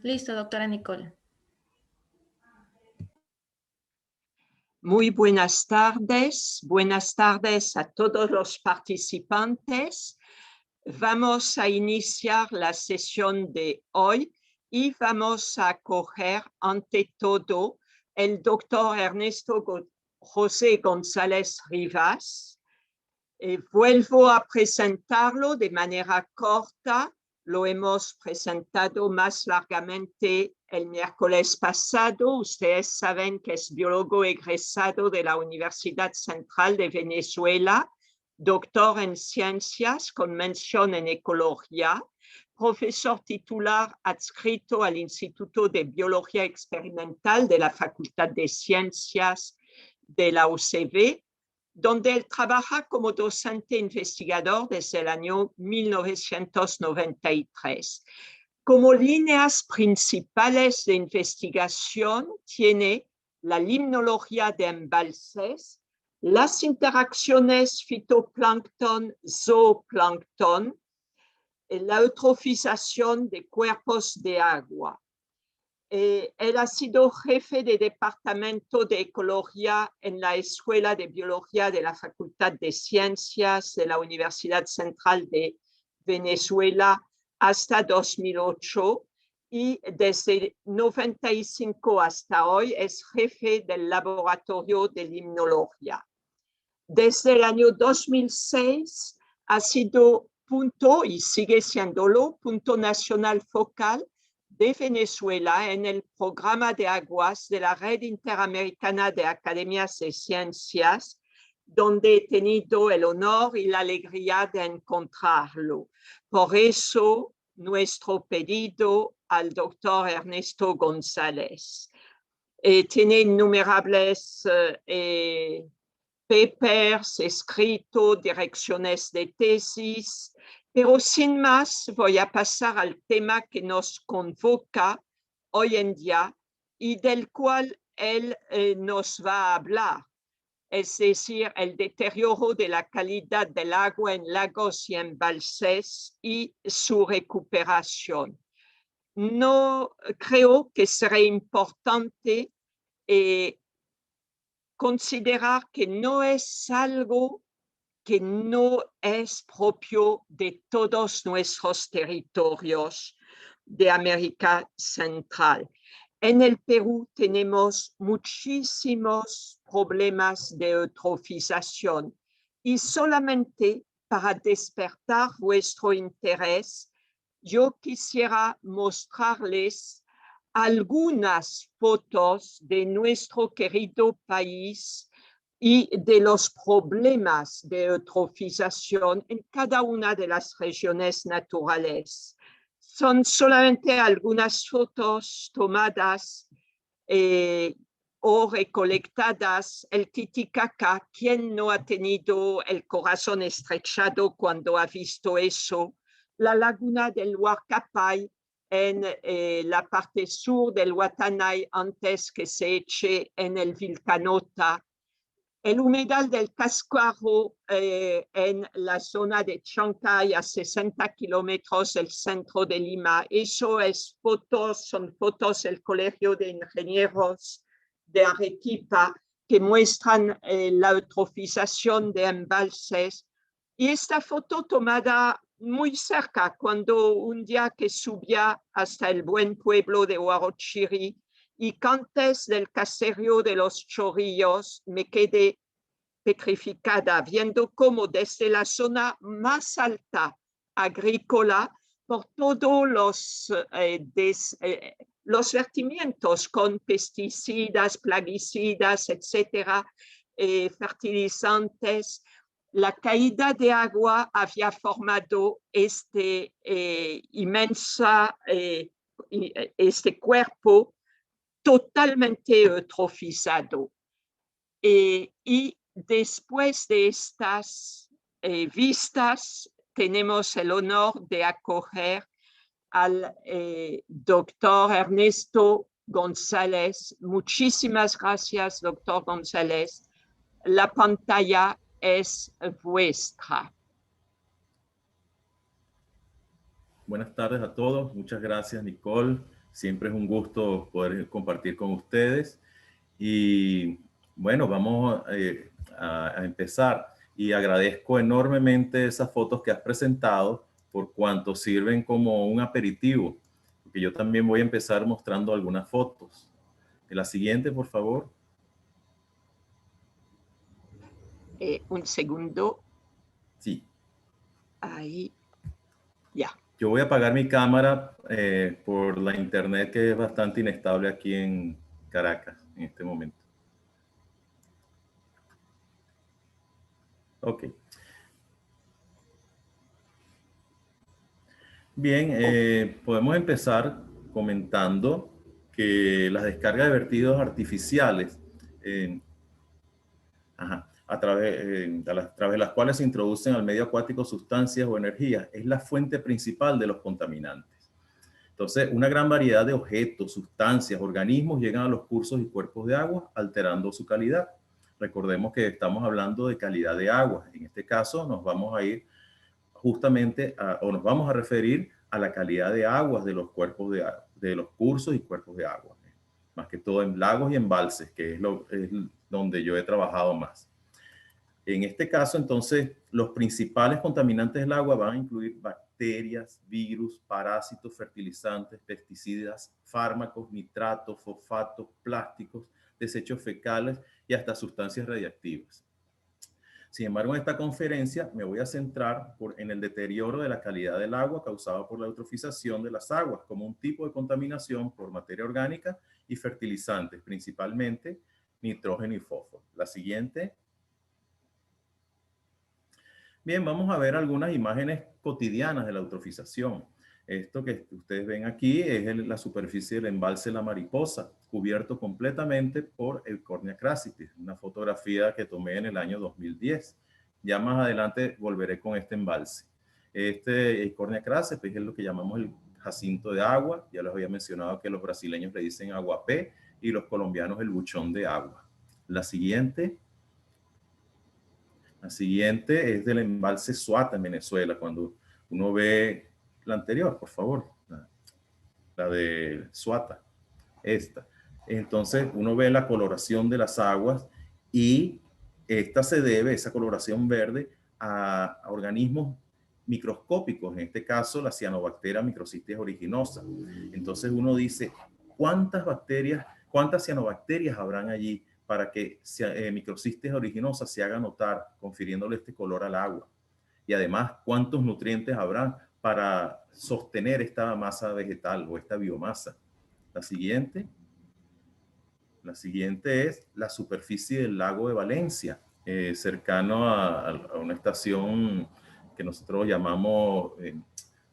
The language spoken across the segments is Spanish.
Listo, doctora Nicole. Muy buenas tardes a todos los participantes. Vamos a iniciar la sesión de hoy y vamos a acoger ante todo el doctor Ernesto José González Rivas. Vuelvo a presentarlo de manera corta. Lo hemos presentado más largamente el miércoles pasado. Ustedes saben que es biólogo egresado de la Universidad Central de Venezuela, doctor en ciencias con mención en ecología, profesor titular adscrito al Instituto de Biología Experimental de la Facultad de Ciencias de la UCB, donde él trabaja como docente investigador desde el año 1993. Como líneas principales de investigación tiene la limnología de embalses, las interacciones fitoplancton-zooplancton, la eutrofización de cuerpos de agua. Él ha sido jefe de departamento de ecología en la Escuela de Biología de la Facultad de Ciencias de la Universidad Central de Venezuela hasta 2008 y desde 95 hasta hoy es jefe del laboratorio de limnología. Desde el año 2006 ha sido punto y sigue siéndolo punto nacional focal de Venezuela en el programa de aguas de la Red Interamericana de Academias de Ciencias, donde he tenido el honor y la alegría de encontrarlo. Por eso, nuestro pedido al doctor Ernesto González. Tiene innumerables papers, escritos, direcciones de tesis, pero sin más voy a pasar al tema que nos convoca hoy en día y del cual él nos va a hablar, es decir, el deterioro de la calidad del agua en lagos y embalses y su recuperación. No creo que será importante considerar que no es algo que no es propio de todos nuestros territorios de América Central. En el Perú tenemos muchísimos problemas de eutrofización y solamente para despertar vuestro interés, yo quisiera mostrarles algunas fotos de nuestro querido país y de los problemas de eutrofización en cada una de las regiones naturales. Son solamente algunas fotos tomadas o recolectadas. El Titicaca, ¿quién no ha tenido el corazón estrechado cuando ha visto eso? La laguna del Huarcapay, en la parte sur del Guatanay antes que se eche en el Vilcanota, el humedal del Cascuaro en la zona de Chancay a 60 kilómetros del centro de Lima. Eso es son fotos del Colegio de Ingenieros de Arequipa que muestran la eutrofización de embalses. Y esta foto tomada muy cerca, cuando un día que subía hasta el buen pueblo de Huarochirí y que antes del caserío de los Chorrillos me quedé petrificada, viendo cómo desde la zona más alta agrícola, por todos los vertimientos con pesticidas, plaguicidas, etcétera, fertilizantes, la caída de agua había formado este cuerpo totalmente eutrofizado. Y después de estas vistas, tenemos el honor de acoger al doctor Ernesto González. Muchísimas gracias, doctor González. La pantalla es vuestra. Buenas tardes a todos. Muchas gracias, Nicole, Siempre es un gusto poder compartir con ustedes. Y bueno, vamos a empezar. Y agradezco enormemente esas fotos que has presentado por cuanto sirven como un aperitivo, porque yo también voy a empezar mostrando algunas fotos. En la siguiente, por favor. Un segundo. Sí. Ahí, ya. Yo voy a apagar mi cámara por la internet que es bastante inestable aquí en Caracas en este momento. Ok. Bien, podemos empezar comentando que las descargas de vertidos artificiales, eh, a través de las cuales se introducen al medio acuático sustancias o energías, es la fuente principal de los contaminantes. Entonces, una gran variedad de objetos, sustancias, organismos llegan a los cursos y cuerpos de agua, alterando su calidad. Recordemos que estamos hablando de calidad de agua. En este caso, nos vamos a ir justamente o nos vamos a referir a la calidad de aguas de los cuerpos de los cursos y cuerpos de agua, más que todo en lagos y embalses, que es donde yo he trabajado más. En este caso, entonces, los principales contaminantes del agua van a incluir bacterias, virus, parásitos, fertilizantes, pesticidas, fármacos, nitratos, fosfatos, plásticos, desechos fecales y hasta sustancias radiactivas. Sin embargo, en esta conferencia me voy a centrar en el deterioro de la calidad del agua causado por la eutrofización de las aguas como un tipo de contaminación por materia orgánica y fertilizantes, principalmente nitrógeno y fósforo. La siguiente. Bien, vamos a ver algunas imágenes cotidianas de la eutrofización. Esto que ustedes ven aquí es la superficie del embalse La Mariposa, cubierto completamente por Eichhornia crassitis, una fotografía que tomé en el año 2010. Ya más adelante volveré con este embalse. Este Eichhornia crassitis es lo que llamamos el jacinto de agua. Ya les había mencionado que los brasileños le dicen aguapé y los colombianos el buchón de agua. La siguiente. La siguiente es del embalse Suata en Venezuela. Cuando uno ve la anterior, por favor, la de Suata, esta. Entonces uno ve la coloración de las aguas y esta se debe, esa coloración verde, a organismos microscópicos, en este caso la cianobacteria microcistis originosa. Entonces uno dice, ¿cuántas bacterias, cuántas cianobacterias habrán allí para que microcistis originosa se haga notar, confiriéndole este color al agua? Y además, ¿cuántos nutrientes habrán para sostener esta masa vegetal o esta biomasa? La siguiente. La siguiente es la superficie del lago de Valencia, cercano a una estación que nosotros llamamos,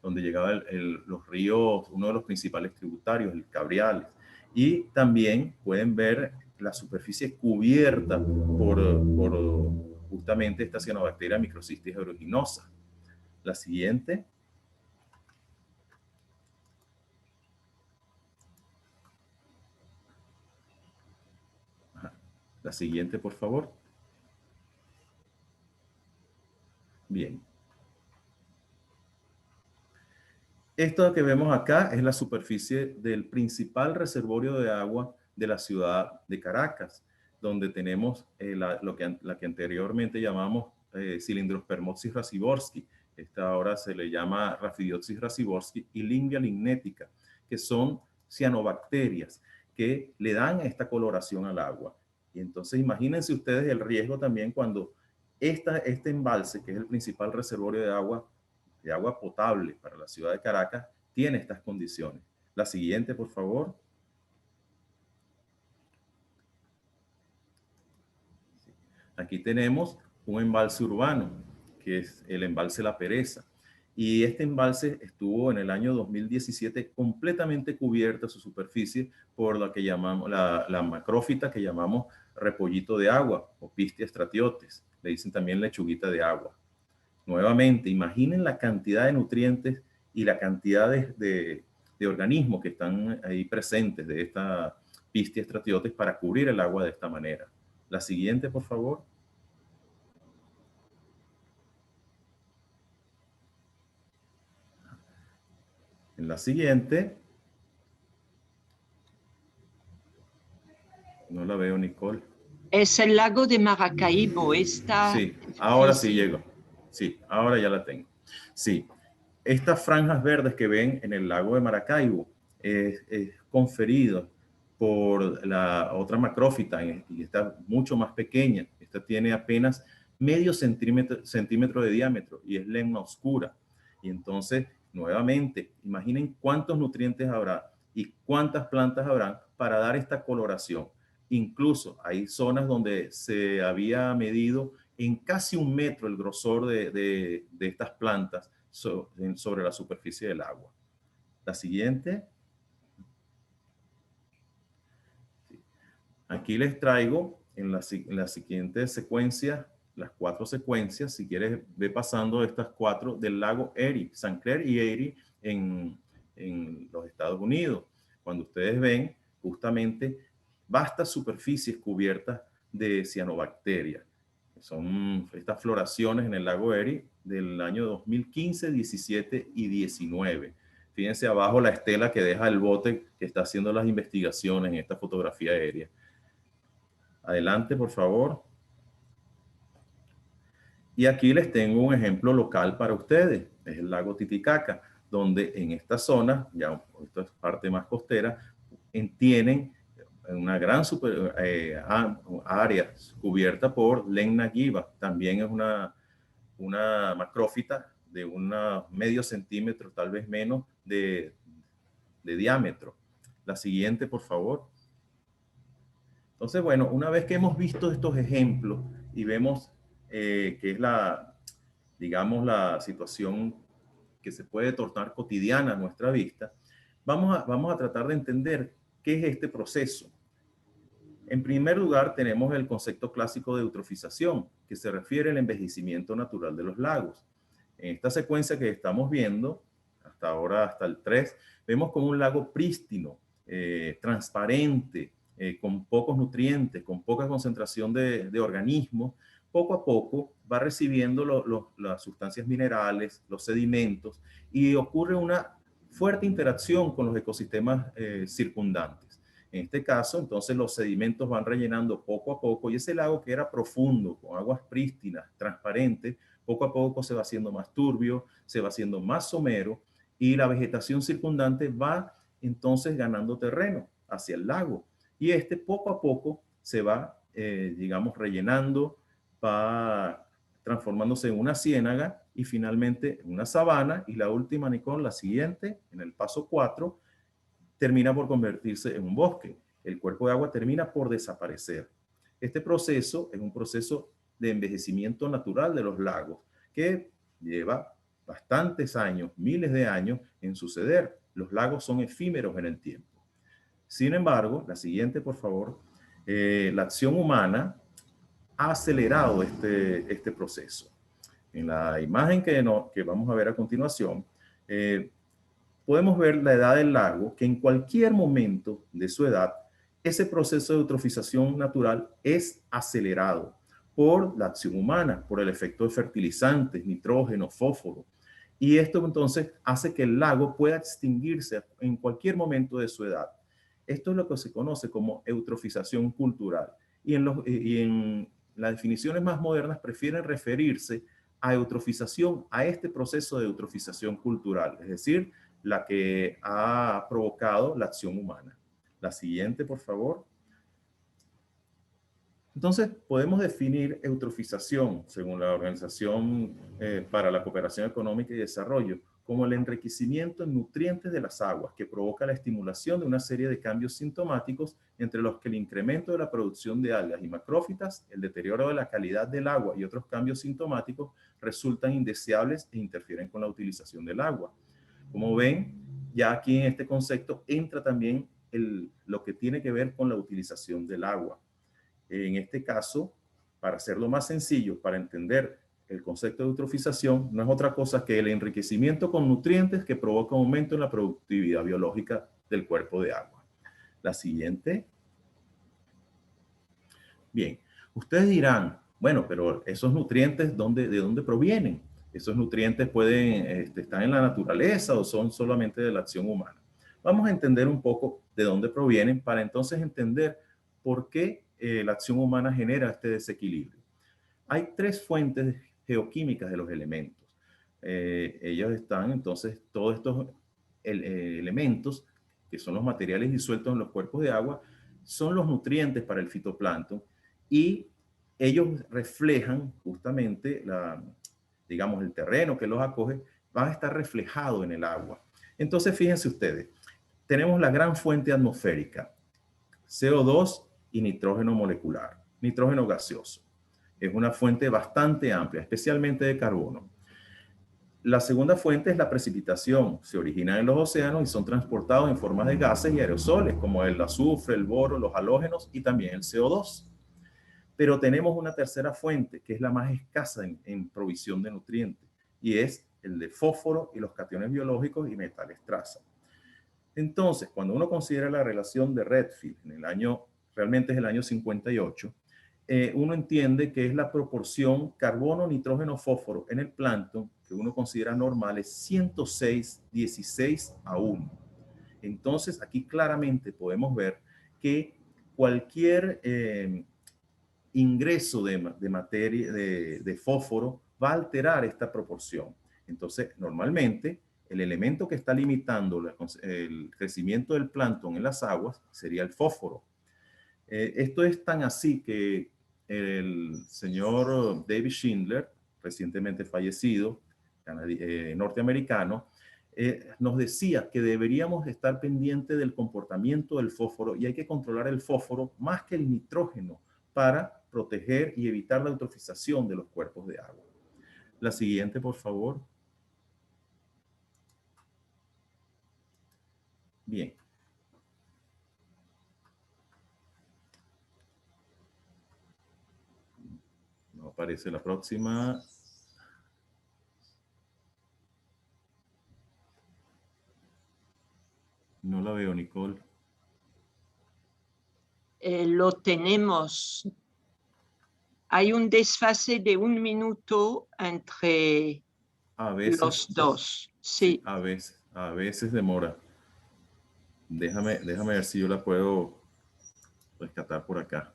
donde llegaban los ríos, uno de los principales tributarios, el Cabriales. Y también pueden ver la superficie cubierta por justamente esta cianobacteria microcistis aeruginosa. La siguiente. La siguiente, por favor. Bien. Esto que vemos acá es la superficie del principal reservorio de agua de la ciudad de Caracas, donde tenemos la que anteriormente llamamos Cylindrospermopsis raciborski. Esta ahora se le llama Rhaphidiopsis raciborski y Lingia lignetica, que son cianobacterias que le dan esta coloración al agua. Y entonces imagínense ustedes el riesgo también cuando este embalse, que es el principal reservorio de agua potable para la ciudad de Caracas, tiene estas condiciones. La siguiente, por favor. Aquí tenemos un embalse urbano, que es el embalse La Pereza. Y este embalse estuvo en el año 2017 completamente cubierta su superficie por la que llamamos la macrófita que llamamos repollito de agua o Pistia stratiotes. Le dicen también lechuguita de agua. Nuevamente, imaginen la cantidad de nutrientes y la cantidad de organismos que están ahí presentes de esta Pistia stratiotes para cubrir el agua de esta manera. La siguiente, por favor. En la siguiente Es el lago de Maracaibo. Está Sí, ahora sí difícil. llego. Sí, ahora ya la tengo. Sí, estas franjas verdes que ven en el lago de Maracaibo es conferido por la otra macrófita y está mucho más pequeña. Esta tiene apenas medio centímetro de diámetro y es lemna oscura. Y entonces, nuevamente, imaginen cuántos nutrientes habrá y cuántas plantas habrán para dar esta coloración. Incluso hay zonas donde se había medido en casi 1 metro el grosor de estas plantas sobre la superficie del agua. La siguiente. Aquí les traigo en la siguiente secuencia, las 4 secuencias. Si quieres, ve pasando estas 4 del lago Erie, St. Clair y Erie en los Estados Unidos. Cuando ustedes ven justamente vastas superficies cubiertas de cianobacterias. Son estas floraciones en el lago Erie del año 2015, 17 y 19. Fíjense abajo la estela que deja el bote que está haciendo las investigaciones en esta fotografía aérea. Adelante, por favor. Y aquí les tengo un ejemplo local para ustedes. Es el lago Titicaca, donde en esta zona, ya esta es parte más costera, tienen una gran área cubierta por Lemna giba. También es una macrófita de unos medio centímetro, tal vez menos, de diámetro. La siguiente, por favor. Entonces, bueno, una vez que hemos visto estos ejemplos y vemos que es digamos, la situación que se puede tornar cotidiana a nuestra vista, vamos a tratar de entender qué es este proceso. En primer lugar, tenemos el concepto clásico de eutrofización, que se refiere al envejecimiento natural de los lagos. En esta secuencia que estamos viendo, hasta ahora, hasta el 3, vemos como un lago prístino, transparente, con pocos nutrientes, con poca concentración de organismos, poco a poco va recibiendo las sustancias minerales, los sedimentos, y ocurre una fuerte interacción con los ecosistemas circundantes. En este caso, entonces, los sedimentos van rellenando poco a poco y ese lago que era profundo, con aguas prístinas, transparentes, poco a poco se va haciendo más turbio, se va haciendo más somero y la vegetación circundante va entonces ganando terreno hacia el lago. Y este poco a poco se va, digamos, rellenando, va transformándose en una ciénaga y finalmente en una sabana. Y la última, Nicole, la siguiente, en el paso 4, termina por convertirse en un bosque. El cuerpo de agua termina por desaparecer. Este proceso es un proceso de envejecimiento natural de los lagos que lleva bastantes años, miles de años en suceder. Los lagos son efímeros en el tiempo. Sin embargo, la siguiente, por favor, la acción humana ha acelerado este proceso. En la imagen que vamos a ver a continuación, podemos ver la edad del lago, que en cualquier momento de su edad, ese proceso de eutrofización natural es acelerado por la acción humana, por el efecto de fertilizantes, nitrógeno, fósforo. Y esto entonces hace que el lago pueda extinguirse en cualquier momento de su edad. Esto es lo que se conoce como eutrofización cultural. Y en las definiciones más modernas prefieren referirse a eutrofización, a este proceso de eutrofización cultural, es decir, la que ha provocado la acción humana. La siguiente, por favor. Entonces, podemos definir eutrofización, según la Organización para la Cooperación Económica y Desarrollo, como el enriquecimiento en nutrientes de las aguas que provoca la estimulación de una serie de cambios sintomáticos, entre los que el incremento de la producción de algas y macrófitas, el deterioro de la calidad del agua y otros cambios sintomáticos resultan indeseables e interfieren con la utilización del agua. Como ven, ya aquí en este concepto entra también lo que tiene que ver con la utilización del agua. En este caso, para hacerlo más sencillo, para entender el concepto de eutrofización, no es otra cosa que el enriquecimiento con nutrientes que provoca un aumento en la productividad biológica del cuerpo de agua. La siguiente. Bien, ustedes dirán, bueno, pero esos nutrientes, ¿de dónde provienen? ¿Esos nutrientes pueden estar en la naturaleza o son solamente de la acción humana? Vamos a entender un poco de dónde provienen para entonces entender por qué la acción humana genera este desequilibrio. Hay tres fuentes geoquímicas de los elementos. Ellos están, entonces, todos estos elementos, que son los materiales disueltos en los cuerpos de agua, son los nutrientes para el fitoplancton y ellos reflejan justamente, digamos, el terreno que los acoge, va a estar reflejado en el agua. Entonces, fíjense ustedes, tenemos la gran fuente atmosférica, CO2 y nitrógeno molecular, nitrógeno gaseoso. Es una fuente bastante amplia, especialmente de carbono. La segunda fuente es la precipitación. Se originan en los océanos y son transportados en forma de gases y aerosoles, como el azufre, el boro, los halógenos y también el CO2. Pero tenemos una tercera fuente, que es la más escasa en provisión de nutrientes, y es el de fósforo y los cationes biológicos y metales traza. Entonces, cuando uno considera la relación de Redfield en el año, realmente es el año 58, uno entiende que es la proporción carbono, nitrógeno, fósforo en el plancton que uno considera normal es 106:16:1. Entonces, aquí claramente podemos ver que cualquier ingreso de materia, de fósforo, va a alterar esta proporción. Entonces, normalmente, el elemento que está limitando el crecimiento del plancton en las aguas sería el fósforo. Esto es tan así que el señor David Schindler, recientemente fallecido, norteamericano, nos decía que deberíamos estar pendientes del comportamiento del fósforo y hay que controlar el fósforo más que el nitrógeno para proteger y evitar la eutrofización de los cuerpos de agua. La siguiente, por favor. Bien. No aparece la próxima. No la veo, Nicole. Lo tenemos. Hay un desfase de 1 minuto entre los dos. Sí. A veces demora. Déjame ver si yo la puedo rescatar por acá.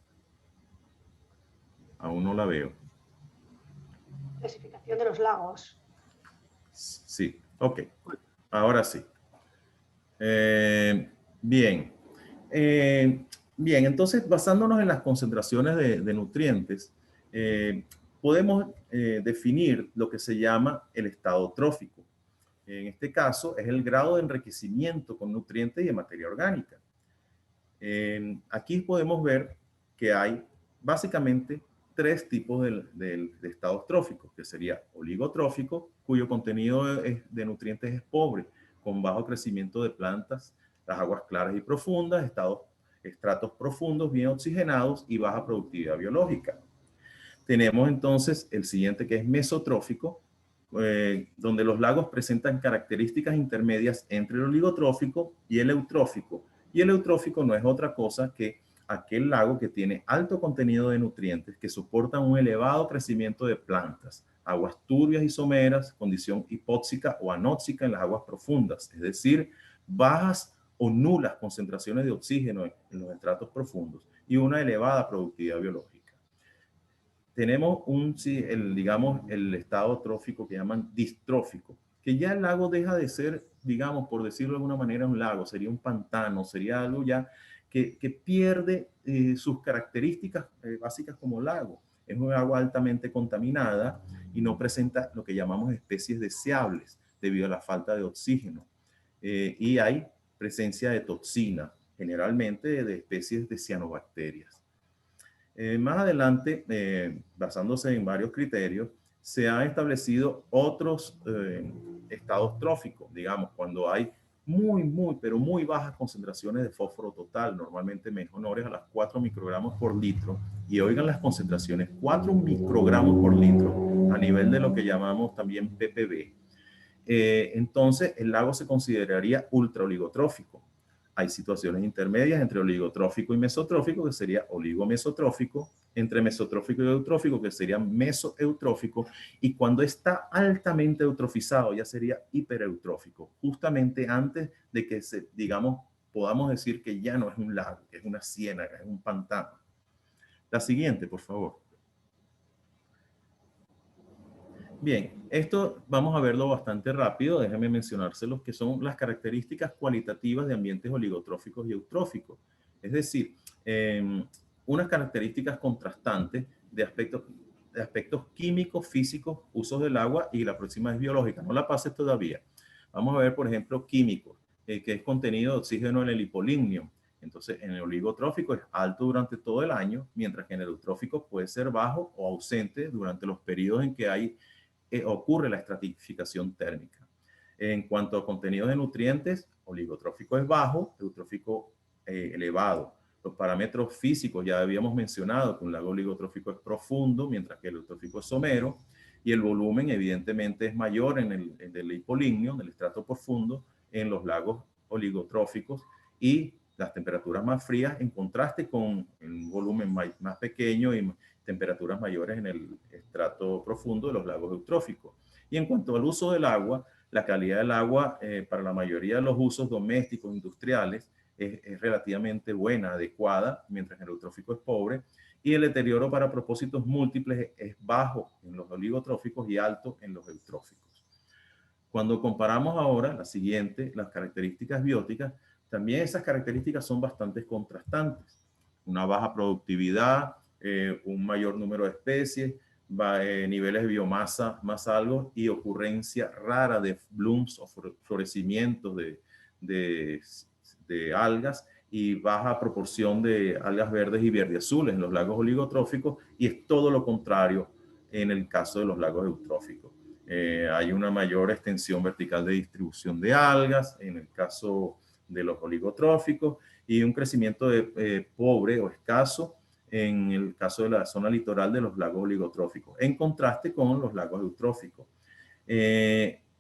Aún no la veo. Clasificación de los lagos. Sí, ok. Ahora sí. Bien. Bien, entonces basándonos en las concentraciones de nutrientes, podemos definir lo que se llama el estado trófico. En este caso es el grado de enriquecimiento con nutrientes y de materia orgánica. Aquí podemos ver que hay básicamente tres tipos de estados tróficos, que sería oligotrófico, cuyo contenido de nutrientes es pobre, con bajo crecimiento de plantas, las aguas claras y profundas, estratos profundos bien oxigenados y baja productividad biológica. Tenemos entonces el siguiente, que es mesotrófico, donde los lagos presentan características intermedias entre el oligotrófico y el eutrófico. Y el eutrófico no es otra cosa que aquel lago que tiene alto contenido de nutrientes, que soportan un elevado crecimiento de plantas, aguas turbias y someras, condición hipóxica o anóxica en las aguas profundas, es decir, bajas o nulas concentraciones de oxígeno en los estratos profundos y una elevada productividad biológica. Tenemos digamos, el estado trófico que llaman distrófico, que ya el lago deja de ser, digamos, por decirlo de alguna manera, un lago, sería un pantano, sería algo ya que pierde sus características básicas como lago. Es un agua altamente contaminada y no presenta lo que llamamos especies deseables debido a la falta de oxígeno. Y hay presencia de toxina, generalmente de especies de cianobacterias. Más adelante, basándose en varios criterios, se han establecido otros estados tróficos, digamos, cuando hay pero muy bajas concentraciones de fósforo total, normalmente menores a las 4 microgramos por litro, y oigan las concentraciones, 4 microgramos por litro, a nivel de lo que llamamos también ppb. Entonces, el lago se consideraría ultraoligotrófico. Hay situaciones intermedias entre oligotrófico y mesotrófico, que sería oligomesotrófico, entre mesotrófico y eutrófico, que sería mesoeutrófico, y cuando está altamente eutrofizado ya sería hipereutrófico, justamente antes de que podamos decir que ya no es un lago, que es una ciénaga, es un pantano. La siguiente, por favor. Bien, esto vamos a verlo bastante rápido. Déjenme mencionárselos, que son las características cualitativas de ambientes oligotróficos y eutróficos. Es decir, unas características contrastantes de aspectos químicos, físicos, usos del agua, y la próxima es biológica. No la pases todavía. Vamos a ver, por ejemplo, químicos, que es contenido de oxígeno en el hipolimnium. Entonces, en el oligotrófico es alto durante todo el año, mientras que en el eutrófico puede ser bajo o ausente durante los periodos en que ocurre la estratificación térmica. En cuanto a contenidos de nutrientes, oligotrófico es bajo, eutrófico elevado. Los parámetros físicos ya habíamos mencionado que un lago oligotrófico es profundo, mientras que el eutrófico es somero, y el volumen evidentemente es mayor en el hipolimnio, en el estrato profundo, en los lagos oligotróficos, y las temperaturas más frías en contraste con un volumen más pequeño y temperaturas mayores en el estrato profundo de los lagos eutróficos. Y en cuanto al uso del agua, la calidad del agua para la mayoría de los usos domésticos, industriales, es relativamente buena, adecuada, mientras que el eutrófico es pobre, y el deterioro para propósitos múltiples es bajo en los oligotróficos y alto en los eutróficos. Cuando comparamos ahora la siguiente, las características bióticas, también esas características son bastante contrastantes. Una baja productividad, un mayor número de especies, niveles de biomasa más altos y ocurrencia rara de blooms o florecimientos de algas, y baja proporción de algas verdes y verdeazules en los lagos oligotróficos, y es todo lo contrario en el caso de los lagos eutróficos. Hay una mayor extensión vertical de distribución de algas en el caso de los oligotróficos, y un crecimiento pobre o escaso en el caso de la zona litoral de los lagos oligotróficos, en contraste con los lagos eutróficos.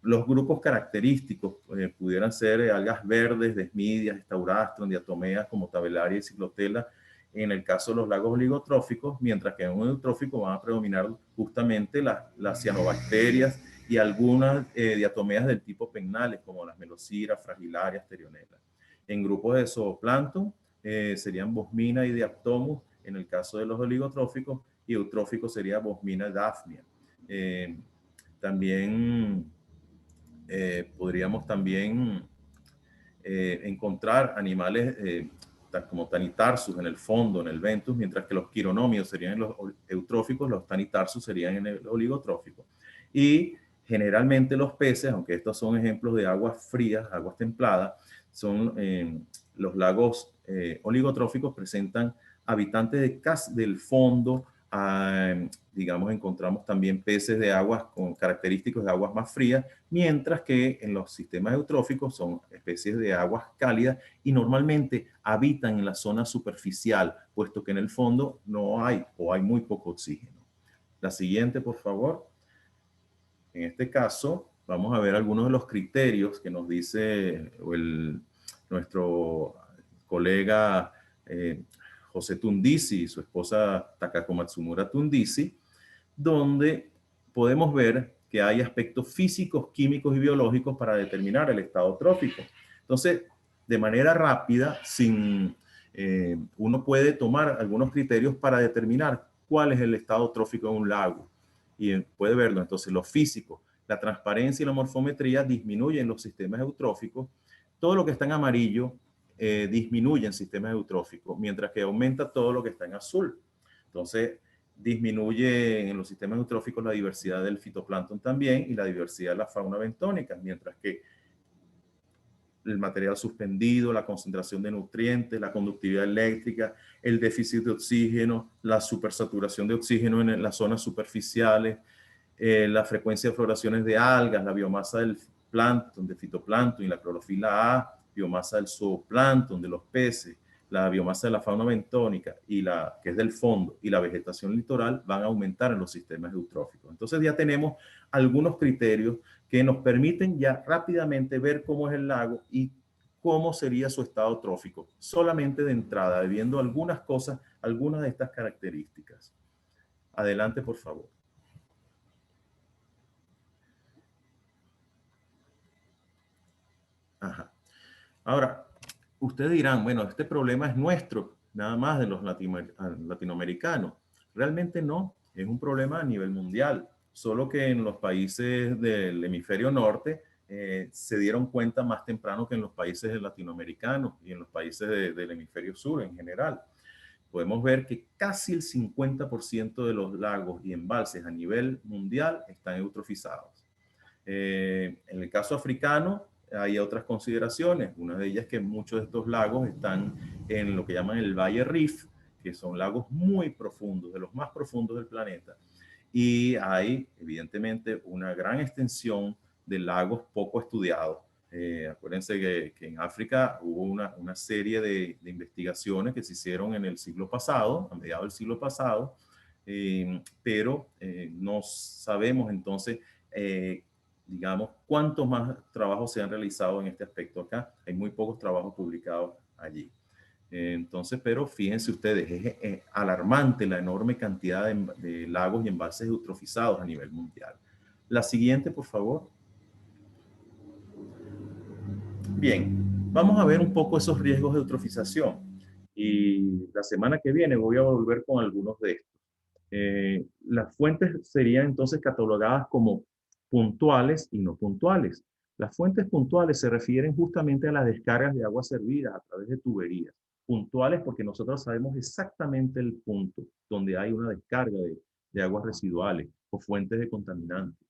Los grupos característicos pudieran ser algas verdes, desmidias, estaurastron, diatomeas como tabelaria y ciclotela en el caso de los lagos oligotróficos, mientras que en un eutrófico van a predominar justamente las cianobacterias y algunas diatomeas del tipo pennales como las melosiras, fragilarias, terionelas. En grupos de zooplancton serían bosmina y diaptomus en el caso de los oligotróficos, y eutróficos sería bosmina y daphnia. También podríamos también encontrar animales como Tanitarsus en el fondo, en el ventus, mientras que los quironómidos serían en los eutróficos, los Tanitarsus serían en el oligotrófico. Y generalmente los peces, aunque estos son ejemplos de aguas frías, aguas templadas, son los lagos oligotróficos presentan habitantes del fondo. Digamos, encontramos también peces de aguas con característicos de aguas más frías, mientras que en los sistemas eutróficos son especies de aguas cálidas y normalmente habitan en la zona superficial, puesto que en el fondo no hay o hay muy poco oxígeno. La siguiente, por favor. En este caso, vamos a ver algunos de los criterios que nos dice nuestro colega José Tundisi y su esposa Takako Matsumura Tundisi, donde podemos ver que hay aspectos físicos, químicos y biológicos para determinar el estado trófico. Entonces, de manera rápida, uno puede tomar algunos criterios para determinar cuál es el estado trófico de un lago. Y puede verlo. Entonces, lo físico, la transparencia y la morfometría disminuyen en los sistemas eutróficos. Todo lo que está en amarillo disminuye en sistemas eutróficos, mientras que aumenta todo lo que está en azul. Entonces, disminuye en los sistemas eutróficos la diversidad del fitoplancton también, y la diversidad de la fauna bentónica, mientras que el material suspendido, la concentración de nutrientes, la conductividad eléctrica, el déficit de oxígeno, la supersaturación de oxígeno en las zonas superficiales, la frecuencia de floraciones de algas, la biomasa del plancton, de fitoplancton y la clorofila A, biomasa del zooplancton, de los peces, la biomasa de la fauna bentónica y que es del fondo, y la vegetación litoral van a aumentar en los sistemas eutróficos. Entonces ya tenemos algunos criterios que nos permiten ya rápidamente ver cómo es el lago y cómo sería su estado trófico, solamente de entrada, viendo algunas cosas, algunas de estas características. Adelante, por favor. Ajá. Ahora, ustedes dirán, bueno, este problema es nuestro, nada más de los latinoamericanos. Realmente no, es un problema a nivel mundial, solo que en los países del hemisferio norte se dieron cuenta más temprano que en los países latinoamericanos y en los países del hemisferio sur en general. Podemos ver que casi el 50% de los lagos y embalses a nivel mundial están eutrofizados. En el caso africano hay otras consideraciones. Una de ellas es que muchos de estos lagos están en lo que llaman el Valle Rift, que son lagos muy profundos, de los más profundos del planeta. Y hay, evidentemente, una gran extensión de lagos poco estudiados. Acuérdense que en África hubo una serie de investigaciones que se hicieron en el siglo pasado, a mediados del siglo pasado, pero no sabemos entonces, digamos, cuántos más trabajos se han realizado en este aspecto acá. Hay muy pocos trabajos publicados allí. Entonces, pero fíjense ustedes, es alarmante la enorme cantidad de lagos y embalses eutrofizados a nivel mundial. La siguiente, por favor. Bien, vamos a ver un poco esos riesgos de eutrofización. Y la semana que viene voy a volver con algunos de estos. Las fuentes serían entonces catalogadas como puntuales y no puntuales. Las fuentes puntuales se refieren justamente a las descargas de agua servidas a través de tuberías. Puntuales porque nosotros sabemos exactamente el punto donde hay una descarga de aguas residuales o fuentes de contaminantes.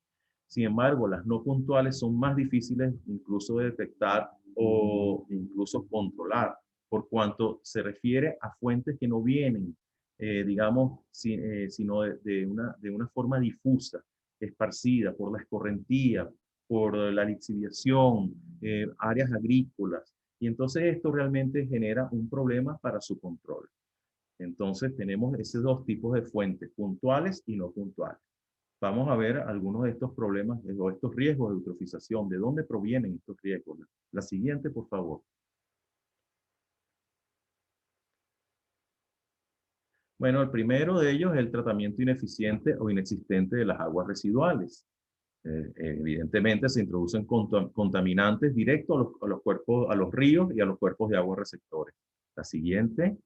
Sin embargo, las no puntuales son más difíciles incluso de detectar o incluso controlar, por cuanto se refiere a fuentes que no vienen, digamos, sino de una forma difusa, esparcida por la escorrentía, por la lixiviación, áreas agrícolas. Y entonces esto realmente genera un problema para su control. Entonces tenemos esos dos tipos de fuentes, puntuales y no puntuales. Vamos a ver algunos de estos problemas o estos riesgos de eutrofización. ¿De dónde provienen estos riesgos? La siguiente, por favor. Bueno, el primero de ellos es el tratamiento ineficiente o inexistente de las aguas residuales. Evidentemente se introducen contaminantes directos a los cuerpos, a los ríos y a los cuerpos de agua receptores. La siguiente.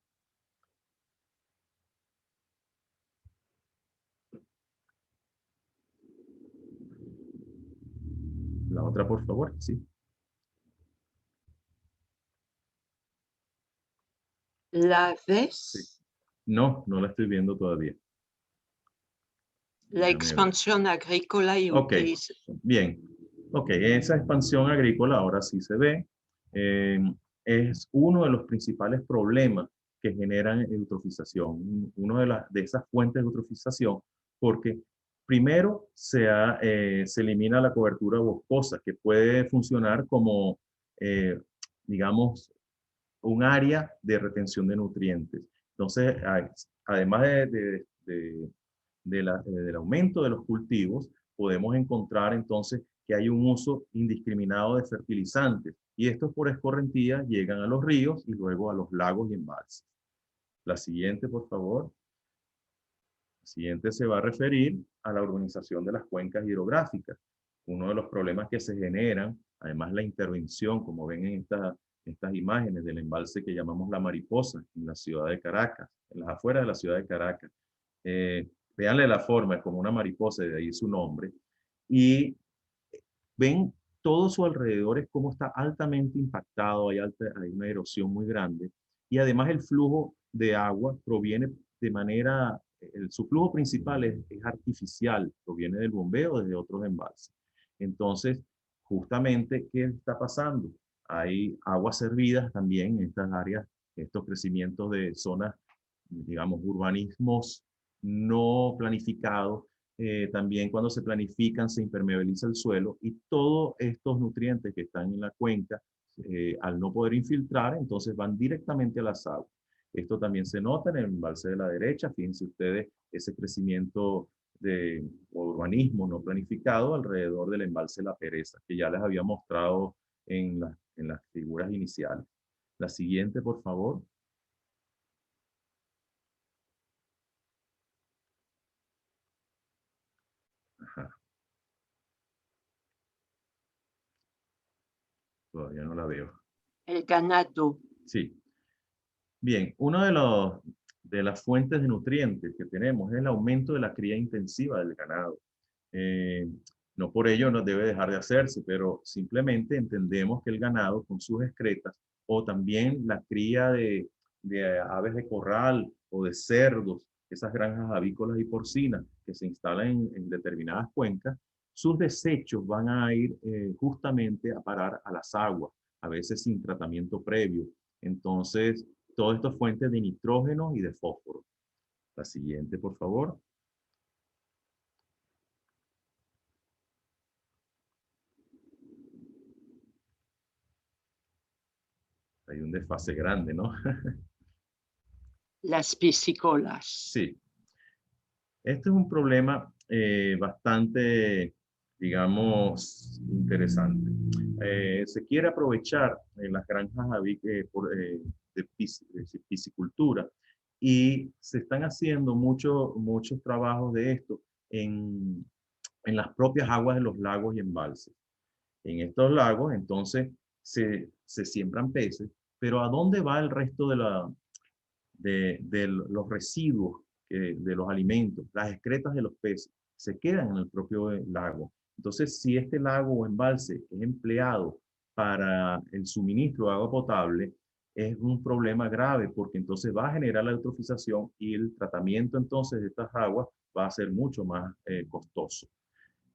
La otra, por favor. Sí. La Sí. vez, No, no la estoy viendo todavía. la Déjame ver. expansión agrícola y Ok, utilización. bien. Ok, esa expansión agrícola ahora sí se ve. Es uno de los principales problemas que generan eutrofización, una de esas fuentes de eutrofización, porque primero se elimina la cobertura boscosa, que puede funcionar como, eh, digamos, un área de retención de nutrientes. Entonces, además del aumento de los cultivos, podemos encontrar entonces que hay un uso indiscriminado de fertilizantes y estos por escorrentía llegan a los ríos y luego a los lagos y embalses. La siguiente, por favor. La siguiente se va a referir a la urbanización de las cuencas hidrográficas. Uno de los problemas que se generan, además la intervención, como ven en estas imágenes del embalse que llamamos La Mariposa, en la ciudad de Caracas, en las afueras de la ciudad de Caracas. Véanle la forma, es como una mariposa, de ahí su nombre. Y ven todo su alrededor es como está altamente impactado, hay una erosión muy grande. Y además el flujo de agua proviene de manera, su flujo principal es artificial, proviene del bombeo desde otros embalses. Entonces, justamente, ¿qué está pasando? Hay aguas servidas también en estas áreas, estos crecimientos de zonas, digamos, urbanismos no planificados. También cuando se planifican se impermeabiliza el suelo y todos estos nutrientes que están en la cuenca, al no poder infiltrar, entonces van directamente a las aguas. Esto también se nota en el embalse de la derecha. Fíjense ustedes ese crecimiento de urbanismo no planificado alrededor del embalse La Pereza, que ya les había mostrado en las figuras iniciales. La siguiente, por favor. Ajá, todavía no la veo. El ganado. Sí. Bien, de las fuentes de nutrientes que tenemos es el aumento de la cría intensiva del ganado. Eh, no por ello no debe dejar de hacerse, pero simplemente entendemos que el ganado con sus excretas o también la cría de aves de corral o de cerdos, esas granjas avícolas y porcinas que se instalan en determinadas cuencas, sus desechos van a ir justamente a parar a las aguas, a veces sin tratamiento previo. Entonces, todo esto es fuente de nitrógeno y de fósforo. La siguiente, por favor. Hay un desfase grande, ¿no? Las piscicolas. Sí. Este es un problema bastante, digamos, interesante. Se quiere aprovechar en las granjas de piscicultura y se están haciendo muchos trabajos de esto en las propias aguas de los lagos y embalses. En estos lagos, entonces, se siembran peces, pero ¿a dónde va el resto de los residuos de los alimentos? Las excretas de los peces se quedan en el propio lago. Entonces, si este lago o embalse es empleado para el suministro de agua potable, es un problema grave porque entonces va a generar la eutrofización y el tratamiento entonces de estas aguas va a ser mucho más costoso.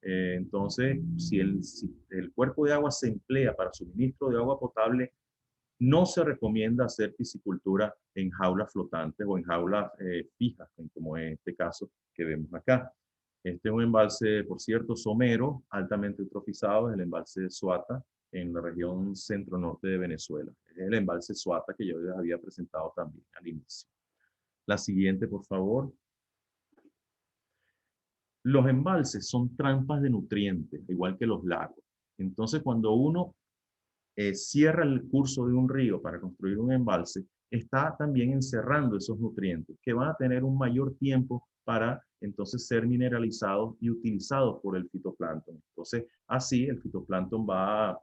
Entonces, si el cuerpo de agua se emplea para suministro de agua potable, no se recomienda hacer piscicultura en jaulas flotantes o en jaulas fijas, como en este caso que vemos acá. Este es un embalse, por cierto, somero, altamente eutrofizado, es el embalse de Suata, en la región centro-norte de Venezuela. Es el embalse Suata que yo les había presentado también al inicio. La siguiente, por favor. Los embalses son trampas de nutrientes, igual que los lagos. Entonces, cuando uno cierra el curso de un río para construir un embalse, está también encerrando esos nutrientes que van a tener un mayor tiempo para entonces ser mineralizados y utilizados por el fitoplancton. Entonces, así el fitoplancton va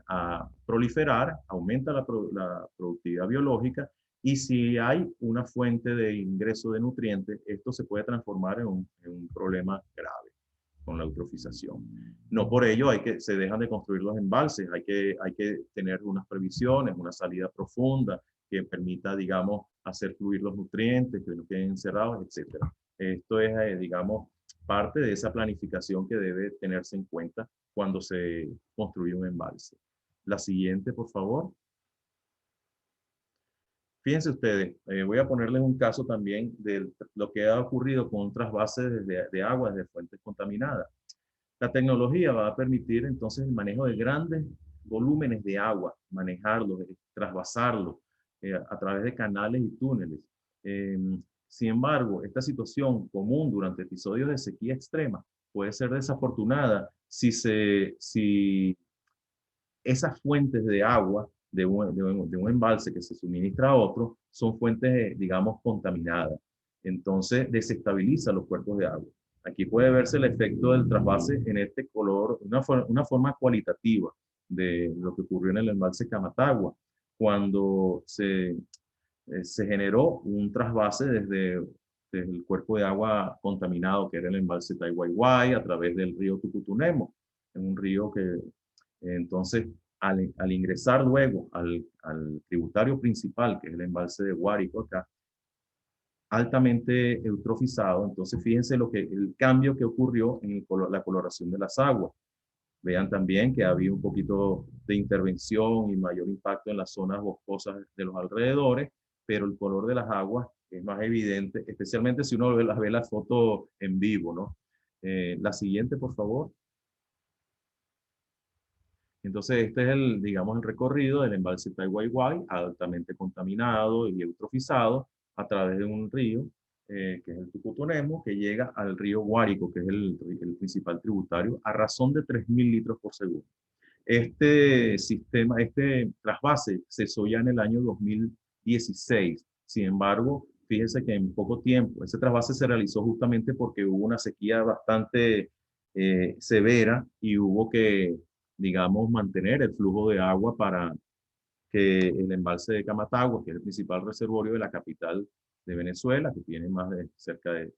a proliferar, aumenta la productividad biológica y si hay una fuente de ingreso de nutrientes, esto se puede transformar en un problema grave con la eutrofización. No por ello se dejan de construir los embalses, hay que tener unas previsiones, una salida profunda que permita, digamos, hacer fluir los nutrientes, que no queden encerrados, etc. Esto es, digamos, parte de esa planificación que debe tenerse en cuenta cuando se construye un embalse. La siguiente, por favor. Fíjense ustedes, voy a ponerles un caso también de lo que ha ocurrido con un trasvase de agua desde fuentes contaminadas. La tecnología va a permitir entonces el manejo de grandes volúmenes de agua, manejarlos, trasvasarlos a través de canales y túneles. Sin embargo, esta situación común durante episodios de sequía extrema puede ser desafortunada si esas fuentes de agua de un embalse que se suministra a otro son fuentes, digamos, contaminadas. Entonces, desestabiliza los cuerpos de agua. Aquí puede verse el efecto del trasvase en este color, una forma cualitativa de lo que ocurrió en el embalse Camatagua, cuando se generó un trasvase desde el cuerpo de agua contaminado, que era el embalse Taiwaiwai, a través del río Tucutunemo, en un río que entonces, al ingresar luego al tributario principal, que es el embalse de Guárico acá, altamente eutrofizado, entonces fíjense el cambio que ocurrió en la coloración de las aguas. Vean también que había un poquito de intervención y mayor impacto en las zonas boscosas de los alrededores, pero el color de las aguas es más evidente, especialmente si uno ve la foto en vivo, ¿no? La siguiente, por favor. Entonces, este es digamos, el recorrido del embalse Taiwaiwai, altamente contaminado y eutrofizado a través de un río, que es el Tucutunemo, que llega al río Guárico, que es el principal tributario, a razón de 3.000 litros por segundo. Este trasvase cesó ya en el año 2016. Sin embargo, fíjense que en poco tiempo, ese trasvase se realizó justamente porque hubo una sequía bastante severa y hubo que, digamos, mantener el flujo de agua que el embalse de Camatagua, que es el principal reservorio de la capital de Venezuela, que tiene más de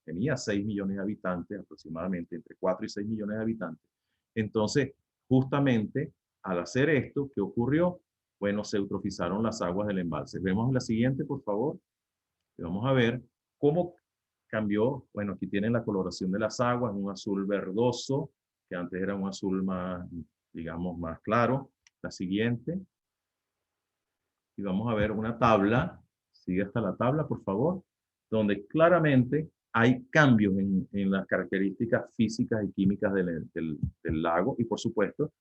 tenía 6 millones de habitantes, aproximadamente entre 4 y 6 millones de habitantes. Entonces, justamente al hacer esto, ¿qué ocurrió? Bueno, se eutrofizaron las aguas del embalse. Vemos la siguiente, por favor. Y vamos a ver cómo cambió. Bueno, aquí tienen la coloración de las aguas, un azul verdoso, que antes era un azul más, digamos, más claro. La siguiente. Y vamos a ver una tabla, sigue hasta la tabla, por favor, donde claramente hay cambios en las características físicas y químicas del lago y, por supuesto,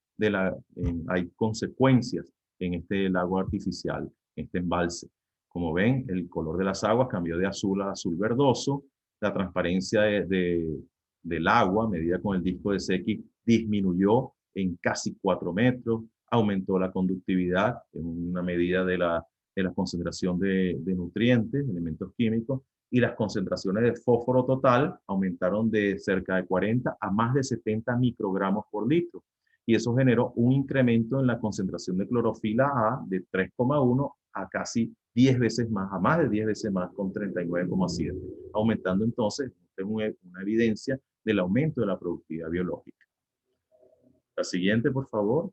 hay consecuencias en este lago artificial, en este embalse. Como ven, el color de las aguas cambió de azul a azul verdoso, la transparencia del agua, medida con el disco de Secchi, disminuyó en casi 4 metros, aumentó la conductividad en una medida de la concentración de nutrientes, elementos químicos, y las concentraciones de fósforo total aumentaron de cerca de 40 a más de 70 microgramos por litro. Y eso generó un incremento en la concentración de clorofila A de 3,1 a casi 10 veces más, a más de 10 veces más, con 39,7, aumentando entonces una evidencia del aumento de la productividad biológica. La siguiente, por favor.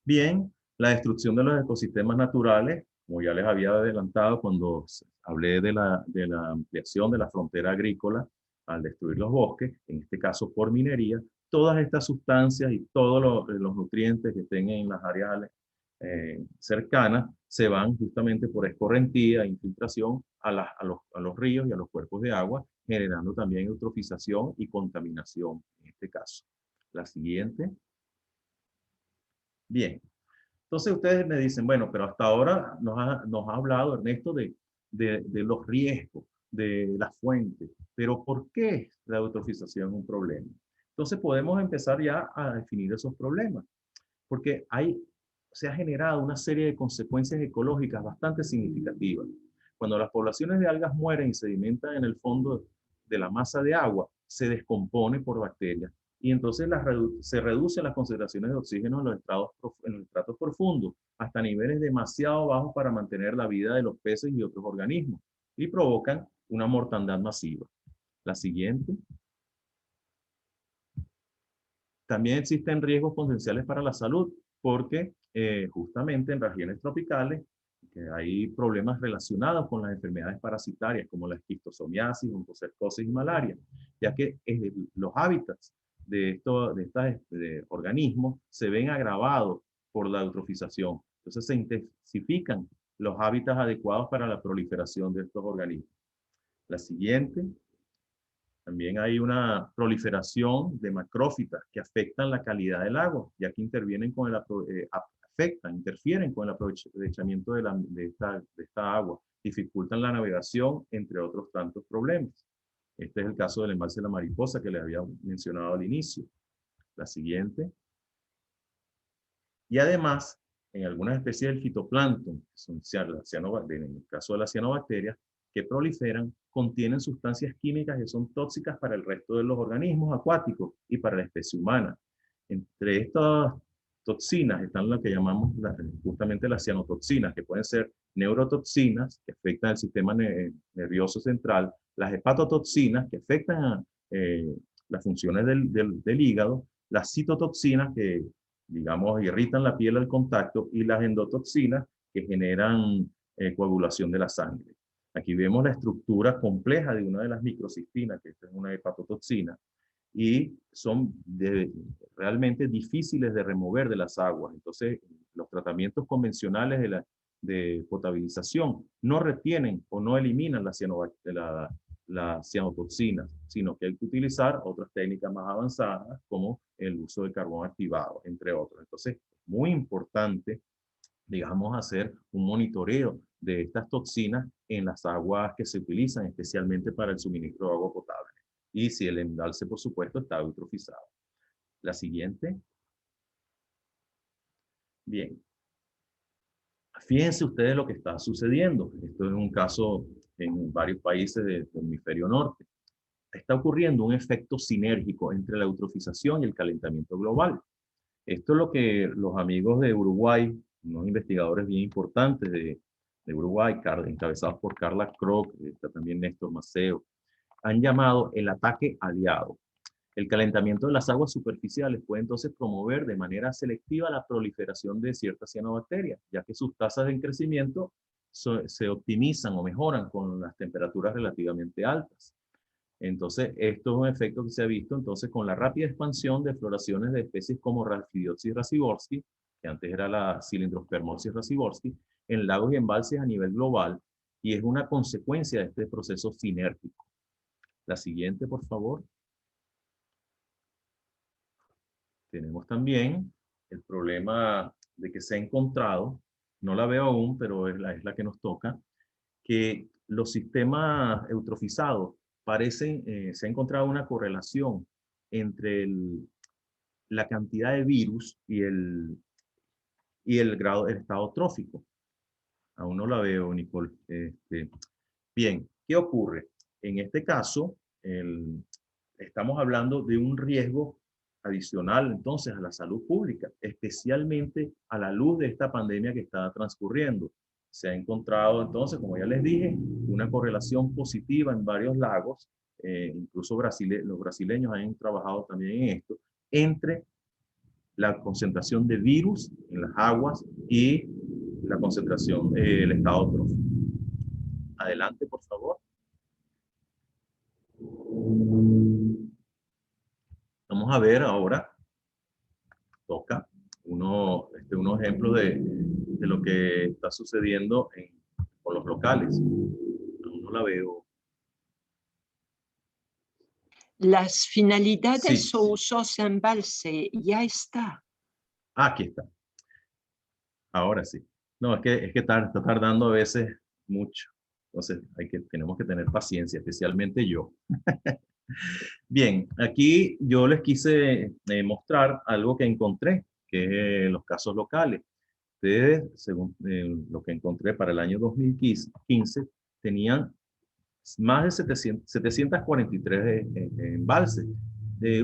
Bien, la destrucción de los ecosistemas naturales, como ya les había adelantado cuando hablé de la ampliación de la frontera agrícola al destruir los bosques, en este caso por minería, todas estas sustancias y todos los nutrientes que estén en las áreas cercanas se van justamente por escorrentía e infiltración a los ríos y a los cuerpos de agua, generando también eutrofización y contaminación en este caso. La siguiente. Bien, entonces ustedes me dicen, bueno, pero hasta ahora nos ha hablado Ernesto de los riesgos, de las fuentes, pero ¿por qué la eutrofización es un problema? Entonces podemos empezar ya a definir esos problemas, porque se ha generado una serie de consecuencias ecológicas bastante significativas. Cuando las poblaciones de algas mueren y sedimentan en el fondo de la masa de agua, se descompone por bacterias y entonces se reducen las concentraciones de oxígeno en los estratos profundos hasta niveles demasiado bajos para mantener la vida de los peces y otros organismos y provocan una mortandad masiva. La siguiente. También existen riesgos potenciales para la salud porque justamente en regiones tropicales hay problemas relacionados con las enfermedades parasitarias como la esquistosomiasis, oncocercosis y malaria, ya que los hábitats de estos organismos se ven agravados por la eutrofización. Entonces se intensifican los hábitats adecuados para la proliferación de estos organismos. La siguiente. También hay una proliferación de macrófitas que afectan la calidad del agua, ya que interfieren con el aprovechamiento de esta agua, dificultan la navegación, entre otros tantos problemas. Este es el caso del embalse de la Mariposa que les había mencionado al inicio. La siguiente. Y además, en algunas especies del fitoplancton, que son en el caso de las cianobacterias, que proliferan, contienen sustancias químicas que son tóxicas para el resto de los organismos acuáticos y para la especie humana. Entre estas toxinas están lo que llamamos justamente las cianotoxinas, que pueden ser neurotoxinas, que afectan el sistema nervioso central, las hepatotoxinas, que afectan las funciones del hígado, las citotoxinas, que digamos irritan la piel al contacto, y las endotoxinas, que generan coagulación de la sangre. Aquí vemos la estructura compleja de una de las microcistinas, que esta es una hepatotoxina, y son realmente difíciles de remover de las aguas. Entonces, los tratamientos convencionales de potabilización no retienen o no eliminan las cianotoxinas, sino que hay que utilizar otras técnicas más avanzadas, como el uso de carbón activado, entre otros. Entonces, muy importante, digamos, hacer un monitoreo de estas toxinas en las aguas que se utilizan especialmente para el suministro de agua potable. Y si el embalse, por supuesto, está eutrofizado. La siguiente. Bien. Fíjense ustedes lo que está sucediendo. Esto es un caso en varios países del hemisferio norte. Está ocurriendo un efecto sinérgico entre la eutrofización y el calentamiento global. Esto es lo que los amigos de Uruguay unos investigadores bien importantes de Uruguay, encabezados por Carla Kroc, está también Néstor Maceo, han llamado el ataque aliado. El calentamiento de las aguas superficiales puede entonces promover de manera selectiva la proliferación de ciertas cianobacterias, ya que sus tasas de crecimiento se optimizan o mejoran con las temperaturas relativamente altas. Entonces, esto es un efecto que se ha visto entonces con la rápida expansión de floraciones de especies como Rhaphidiopsis raciborski, que antes era la Cylindrospermopsis raciborski, en lagos y embalses a nivel global, y es una consecuencia de este proceso sinérgico. La siguiente, por favor. Tenemos también el problema de que se ha encontrado, no la veo aún, pero es la que nos toca, que los sistemas eutrofizados parecen, se ha encontrado una correlación entre la cantidad de virus y el grado, el estado trófico. Aún no la veo, Nicole. Bien, ¿qué ocurre? En este caso, estamos hablando de un riesgo adicional entonces a la salud pública, especialmente a la luz de esta pandemia que está transcurriendo. Se ha encontrado entonces, como ya les dije, una correlación positiva en varios lagos, incluso los brasileños han trabajado también en esto, entre la concentración de virus en las aguas y la concentración, el estado trófico. Adelante, por favor. Vamos a ver ahora, toca unos ejemplos de lo que está sucediendo con los locales. No la veo. Las finalidades Sí. o usos embalse ya está. Aquí está. Ahora sí. No, es que está tardando a veces mucho. Entonces tenemos que tener paciencia, especialmente yo. Bien, aquí yo les quise mostrar algo que encontré, que es los casos locales. Ustedes, según lo que encontré para el año 2015, tenían más de 743 embalses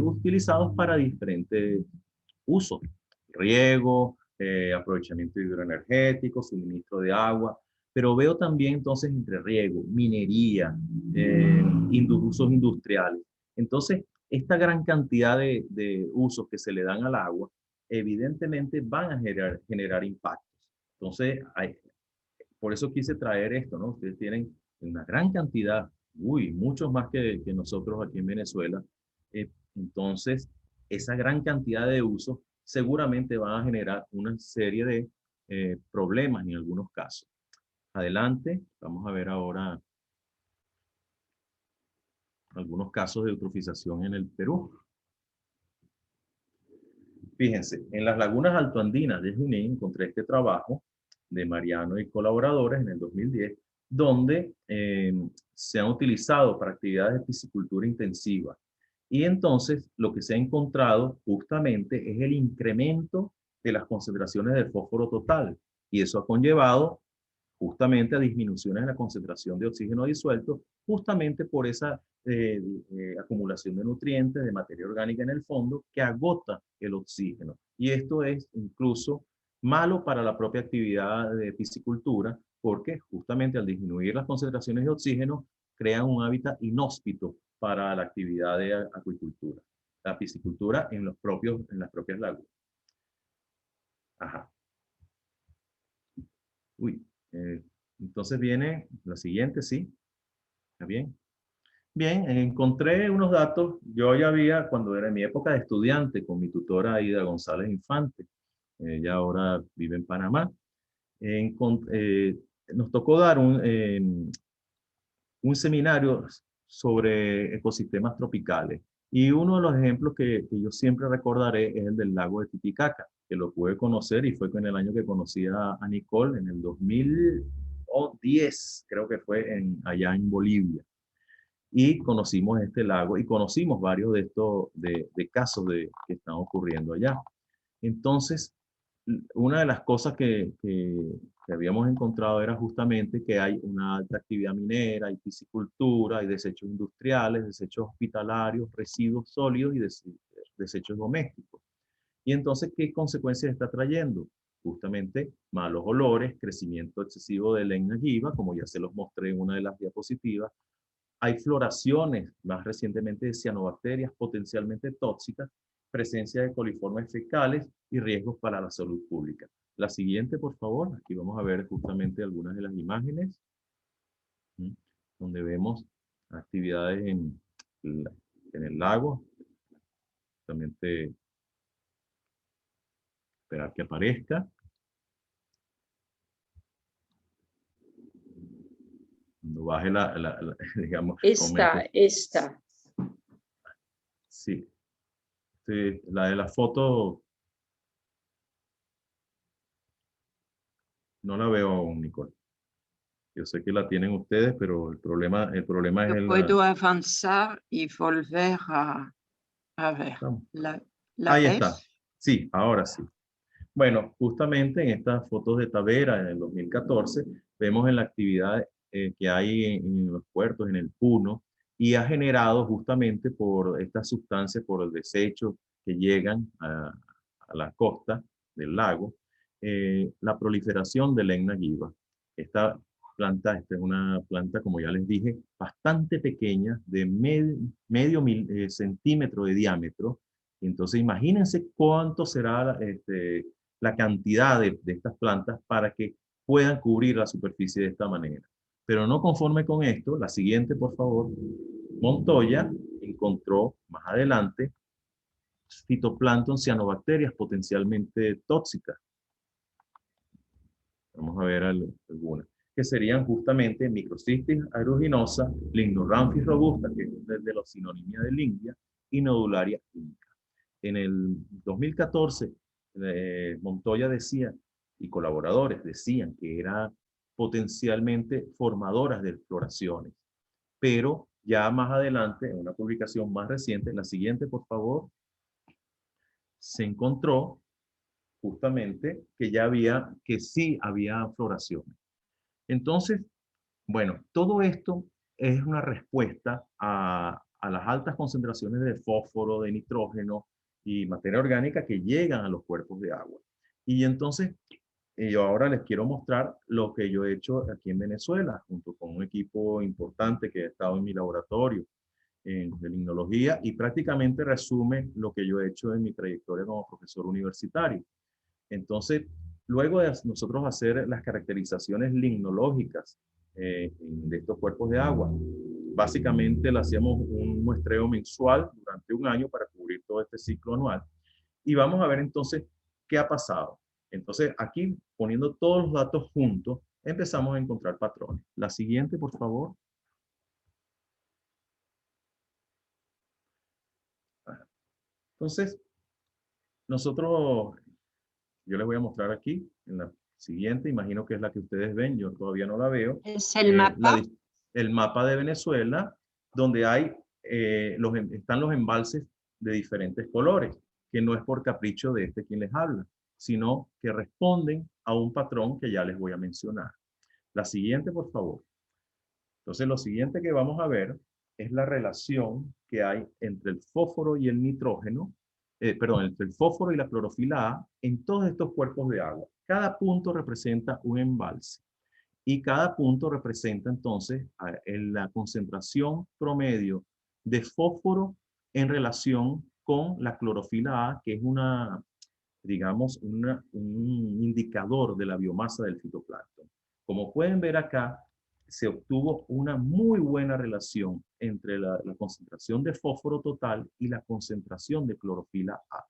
utilizados para diferentes usos. Riego, aprovechamiento hidroenergético, suministro de agua, pero veo también entonces entre riego, minería, usos industriales. Entonces, esta gran cantidad de usos que se le dan al agua, evidentemente van a generar impactos. Entonces, por eso quise traer esto, ¿no? Ustedes tienen una gran cantidad, muchos más que nosotros aquí en Venezuela. Entonces, esa gran cantidad de usos seguramente van a generar una serie de problemas en algunos casos. Adelante, vamos a ver ahora algunos casos de eutrofización en el Perú. Fíjense, en las lagunas altoandinas de Junín encontré este trabajo de Mariano y colaboradores en el 2010, donde se han utilizado para actividades de piscicultura intensiva. Y entonces lo que se ha encontrado justamente es el incremento de las concentraciones de fósforo total. Y eso ha conllevado justamente a disminuciones en la concentración de oxígeno disuelto, justamente por esa acumulación de nutrientes, de materia orgánica en el fondo, que agota el oxígeno. Y esto es incluso malo para la propia actividad de piscicultura, porque justamente al disminuir las concentraciones de oxígeno, crean un hábitat inhóspito para la actividad de acuicultura, la piscicultura en las propias lagunas. Ajá. Entonces viene la siguiente, ¿sí? ¿Está bien? Bien, encontré unos datos. Yo ya había, cuando era en mi época de estudiante, con mi tutora Aida González Infante, ella ahora vive en Panamá, nos tocó dar un seminario sobre ecosistemas tropicales. Y uno de los ejemplos que yo siempre recordaré es el del lago de Titicaca, que lo pude conocer y fue en el año que conocí a Nicole, en el 2010, creo que fue allá en Bolivia. Y conocimos este lago y conocimos varios de estos de casos que están ocurriendo allá. Entonces, una de las cosas que habíamos encontrado era justamente que hay una alta actividad minera, hay piscicultura, hay desechos industriales, desechos hospitalarios, residuos sólidos y desechos domésticos. Y entonces, ¿qué consecuencias está trayendo? justamente malos olores, crecimiento excesivo de Legna giva, como ya se los mostré en una de las diapositivas. Hay floraciones, más recientemente, de cianobacterias potencialmente tóxicas, presencia de coliformes fecales y riesgos para la salud pública. La siguiente, por favor. Aquí vamos a ver justamente algunas de las imágenes, donde vemos actividades en el lago. Justamente esperar que aparezca. Cuando baje digamos, Esta. sí. Sí, la de la foto no la veo aún, Nicole. Yo sé que la tienen ustedes, pero el problema es Yo puedo avanzar y volver a ver. ¿La ahí ves? está. Sí, ahora sí. Bueno, justamente en estas fotos de Tavera en el 2014, vemos en la actividad que hay en los puertos, en el Puno, y ha generado justamente por estas sustancias, por el desecho que llegan a la costa del lago, la proliferación de Legna giva. Esta esta es una planta, como ya les dije, bastante pequeña, de medio centímetro de diámetro. Entonces, imagínense cuánto será la cantidad de estas plantas para que puedan cubrir la superficie de esta manera. Pero no conforme con esto, la siguiente, por favor, Montoya encontró más adelante fitoplancton cianobacterias potencialmente tóxicas. Vamos a ver algunas, que serían justamente Microcystis aeruginosa, Limnoramphis robusta, que es de los sinonimia de Lindia, y Nodularia indica. En el 2014, Montoya decía, y colaboradores decían que eran potencialmente formadoras de floraciones, pero ya más adelante, en una publicación más reciente, la siguiente, por favor, se encontró justamente que sí había floraciones. Entonces, bueno, todo esto es una respuesta a las altas concentraciones de fósforo, de nitrógeno y materia orgánica que llegan a los cuerpos de agua. Y entonces, yo ahora les quiero mostrar lo que yo he hecho aquí en Venezuela, junto con un equipo importante que ha estado en mi laboratorio de limnología, y prácticamente resume lo que yo he hecho en mi trayectoria como profesor universitario. Entonces, luego de nosotros hacer las caracterizaciones limnológicas de estos cuerpos de agua, básicamente le hacíamos un muestreo mensual durante un año para cubrir todo este ciclo anual. Y vamos a ver entonces qué ha pasado. Entonces, aquí, poniendo todos los datos juntos, empezamos a encontrar patrones. La siguiente, por favor. Entonces, nosotros, yo les voy a mostrar aquí, en la siguiente, imagino que es la que ustedes ven, yo todavía no la veo. ¿Es el mapa? El mapa de Venezuela, donde hay, están los embalses de diferentes colores, que no es por capricho de quien les habla, sino que responden a un patrón que ya les voy a mencionar. La siguiente, por favor. Entonces, lo siguiente que vamos a ver es la relación que hay entre el fósforo y el nitrógeno, entre el fósforo y la clorofila A en todos estos cuerpos de agua. Cada punto representa un embalse y cada punto representa entonces la concentración promedio de fósforo en relación con la clorofila A, que es digamos, un indicador de la biomasa del fitoplancton. Como pueden ver acá, se obtuvo una muy buena relación entre la concentración de fósforo total y la concentración de clorofila A.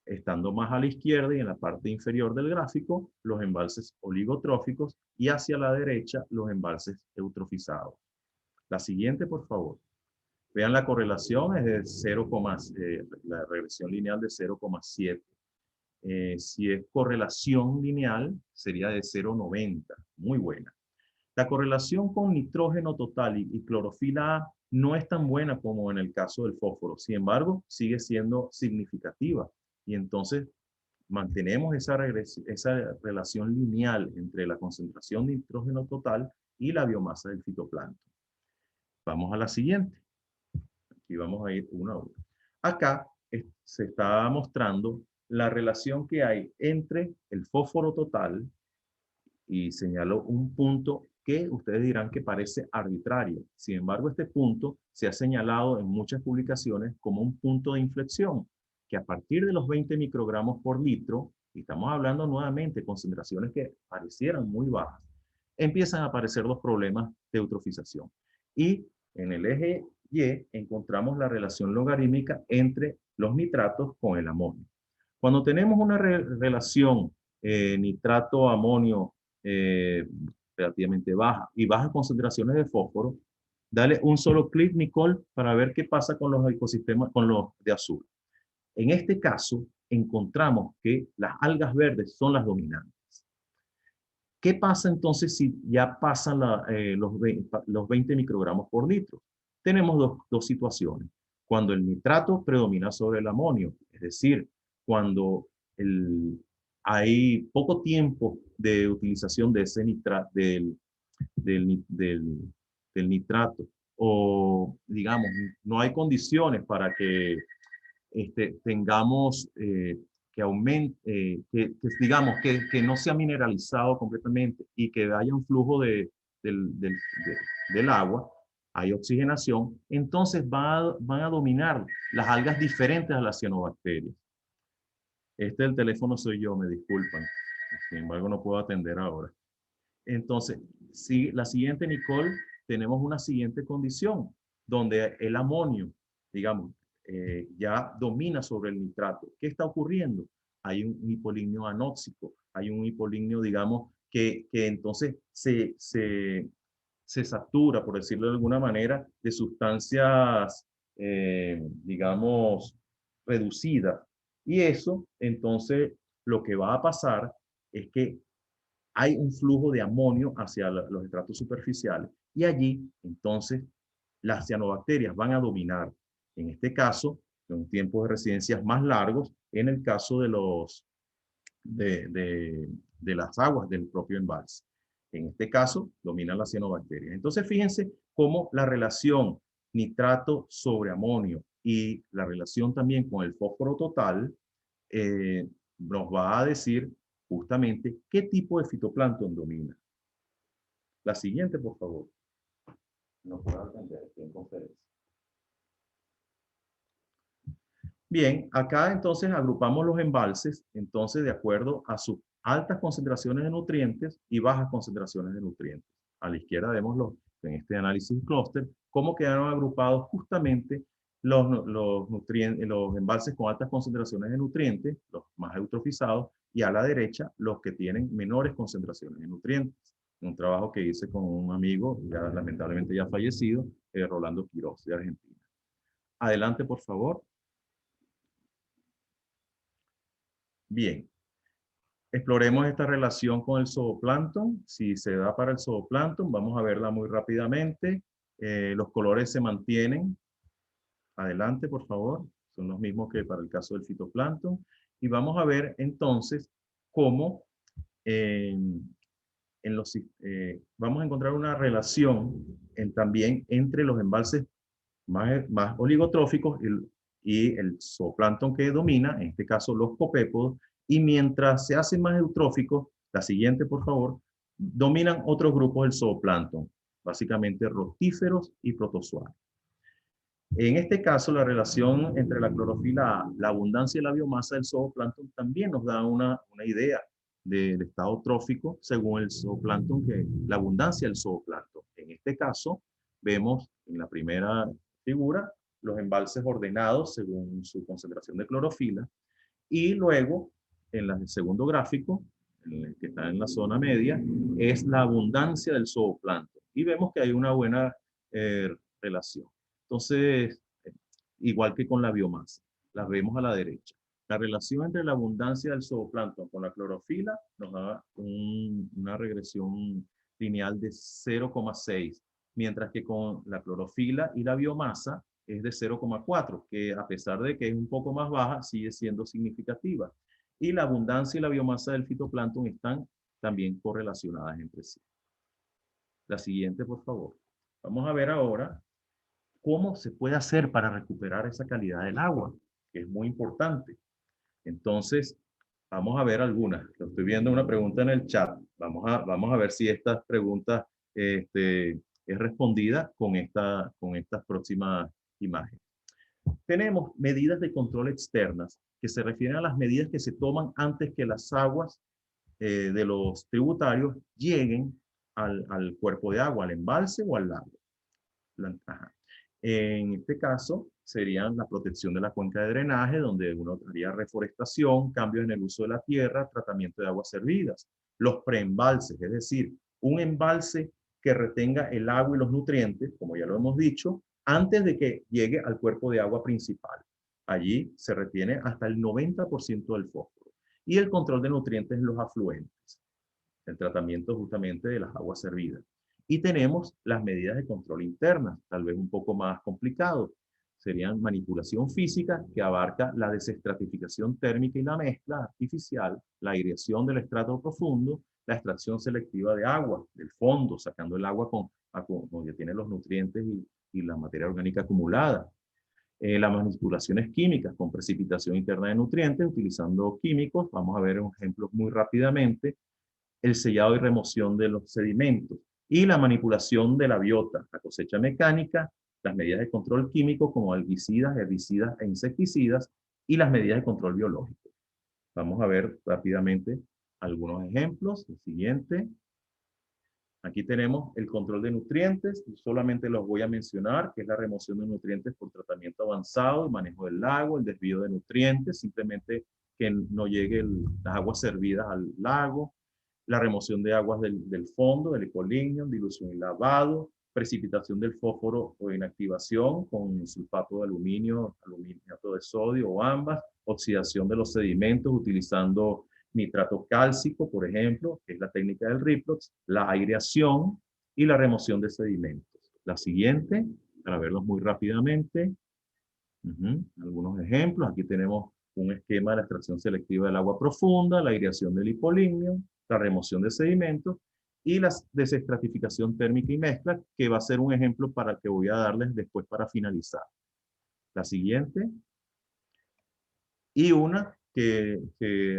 Estando más a la izquierda y en la parte inferior del gráfico, los embalses oligotróficos, y hacia la derecha, los embalses eutrofizados. La siguiente, por favor. Vean la correlación, es de 0, la regresión lineal de 0,7. Si es correlación lineal, sería de 0,90. Muy buena. La correlación con nitrógeno total y clorofila A no es tan buena como en el caso del fósforo. Sin embargo, sigue siendo significativa. Y entonces mantenemos esa relación lineal entre la concentración de nitrógeno total y la biomasa del fitoplancton. Vamos a la siguiente. Aquí vamos a ir una a una. Acá se está mostrando la relación que hay entre el fósforo total, y señaló un punto que ustedes dirán que parece arbitrario. Sin embargo, este punto se ha señalado en muchas publicaciones como un punto de inflexión, que a partir de los 20 microgramos por litro, y estamos hablando nuevamente de concentraciones que parecieran muy bajas, empiezan a aparecer los problemas de eutrofización. Y en el eje Y encontramos la relación logarítmica entre los nitratos con el amonio. Cuando tenemos una relación nitrato-amonio relativamente baja y bajas concentraciones de fósforo, dale un solo clic, Nicole, para ver qué pasa con los ecosistemas, con los de azul. En este caso, encontramos que las algas verdes son las dominantes. ¿Qué pasa entonces si ya pasan los 20 microgramos por litro? Tenemos dos situaciones. Cuando el nitrato predomina sobre el amonio, es decir, cuando hay poco tiempo de utilización de ese del nitrato, o digamos, no hay condiciones para que tengamos que aumente, digamos, que no sea mineralizado completamente y que haya un flujo del agua, hay oxigenación, entonces van a dominar las algas diferentes a las cianobacterias. El teléfono soy yo, me disculpan. Sin embargo, no puedo atender ahora. Entonces, si la siguiente, Nicole, tenemos una siguiente condición, donde el amonio, digamos, ya domina sobre el nitrato. ¿Qué está ocurriendo? Hay un hipolignio anóxico, hay un hipolignio, digamos, que entonces se satura, por decirlo de alguna manera, de sustancias, digamos, reducidas. Y eso, entonces, lo que va a pasar es que hay un flujo de amonio hacia los estratos superficiales y allí, entonces, las cianobacterias van a dominar. En este caso, en tiempos de residencias más largos, en el caso de las aguas del propio embalse. En este caso, dominan las cianobacterias. Entonces, fíjense cómo la relación nitrato sobre amonio y la relación también con el fósforo total nos va a decir justamente qué tipo de fitoplancton domina. La siguiente, por favor. No puedo atender aquí en conferencia. Bien, acá entonces agrupamos los embalses, entonces de acuerdo a sus altas concentraciones de nutrientes y bajas concentraciones de nutrientes. A la izquierda vemos en este análisis clúster cómo quedaron agrupados justamente los embalses con altas concentraciones de nutrientes, los más eutrofizados, y a la derecha los que tienen menores concentraciones de nutrientes. Un trabajo que hice con un amigo, ya lamentablemente ya fallecido, Rolando Quiroz, de Argentina. Adelante, por favor. Bien, exploremos esta relación con el zooplancton. Si se da para el zooplancton, vamos a verla muy rápidamente. Los colores se mantienen. Adelante, por favor. Son los mismos que para el caso del fitoplancton. Y vamos a ver entonces cómo vamos a encontrar una relación también entre los embalses más oligotróficos y el zooplancton que domina, en este caso los copépodos, y mientras se hacen más eutróficos, la siguiente por favor, dominan otros grupos del zooplancton, básicamente rotíferos y protozoarios. En este caso, la relación entre la clorofila, la abundancia y la biomasa del zooplancton también nos da una idea del estado trófico según el zooplancton, que la abundancia del zooplancton. En este caso, vemos en la primera figura los embalses ordenados según su concentración de clorofila y luego en el segundo gráfico, que está en la zona media, es la abundancia del zooplancton y vemos que hay una buena relación. Entonces, igual que con la biomasa, las vemos a la derecha. La relación entre la abundancia del zooplancton con la clorofila nos da una regresión lineal de 0,6, mientras que con la clorofila y la biomasa es de 0,4, que a pesar de que es un poco más baja, sigue siendo significativa. Y la abundancia y la biomasa del fitoplancton están también correlacionadas entre sí. La siguiente, por favor. Vamos a ver ahora cómo se puede hacer para recuperar esa calidad del agua, que es muy importante. Entonces, vamos a ver algunas. Lo estoy viendo una pregunta en el chat. Vamos a ver si esta pregunta es respondida con estas próximas imágenes. Tenemos medidas de control externas que se refieren a las medidas que se toman antes que las aguas de los tributarios lleguen al cuerpo de agua, al embalse o al lago. En este caso, serían la protección de la cuenca de drenaje, donde uno haría reforestación, cambios en el uso de la tierra, tratamiento de aguas servidas. Los preembalses, es decir, un embalse que retenga el agua y los nutrientes, como ya lo hemos dicho, antes de que llegue al cuerpo de agua principal. Allí se retiene hasta el 90% del fósforo. Y el control de nutrientes en los afluentes, el tratamiento justamente de las aguas servidas. Y tenemos las medidas de control internas, tal vez un poco más complicado. Serían manipulación física, que abarca la desestratificación térmica y la mezcla artificial, la aireación del estrato profundo, la extracción selectiva de agua del fondo, sacando el agua donde tiene los nutrientes y la materia orgánica acumulada. Las manipulaciones químicas con precipitación interna de nutrientes, utilizando químicos. Vamos a ver un ejemplo muy rápidamente. El sellado y remoción de los sedimentos y la manipulación de la biota, la cosecha mecánica, las medidas de control químico como algicidas, herbicidas e insecticidas y las medidas de control biológico. Vamos a ver rápidamente algunos ejemplos. El siguiente. Aquí tenemos el control de nutrientes, solamente los voy a mencionar, que es la remoción de nutrientes por tratamiento avanzado, el manejo del lago, el desvío de nutrientes, simplemente que no lleguen las aguas servidas al lago, la remoción de aguas del fondo, del ecolignium, dilución y lavado, precipitación del fósforo o inactivación con sulfato de aluminio, aluminiato de sodio o ambas, oxidación de los sedimentos utilizando nitrato cálcico, por ejemplo, que es la técnica del RIPROX, la aireación y la remoción de sedimentos. La siguiente, para verlos muy rápidamente, algunos ejemplos. Aquí tenemos un esquema de la extracción selectiva del agua profunda, la aireación del hipolignio, la remoción de sedimentos y la desestratificación térmica y mezcla, que va a ser un ejemplo para que voy a darles después para finalizar. La siguiente. Y una que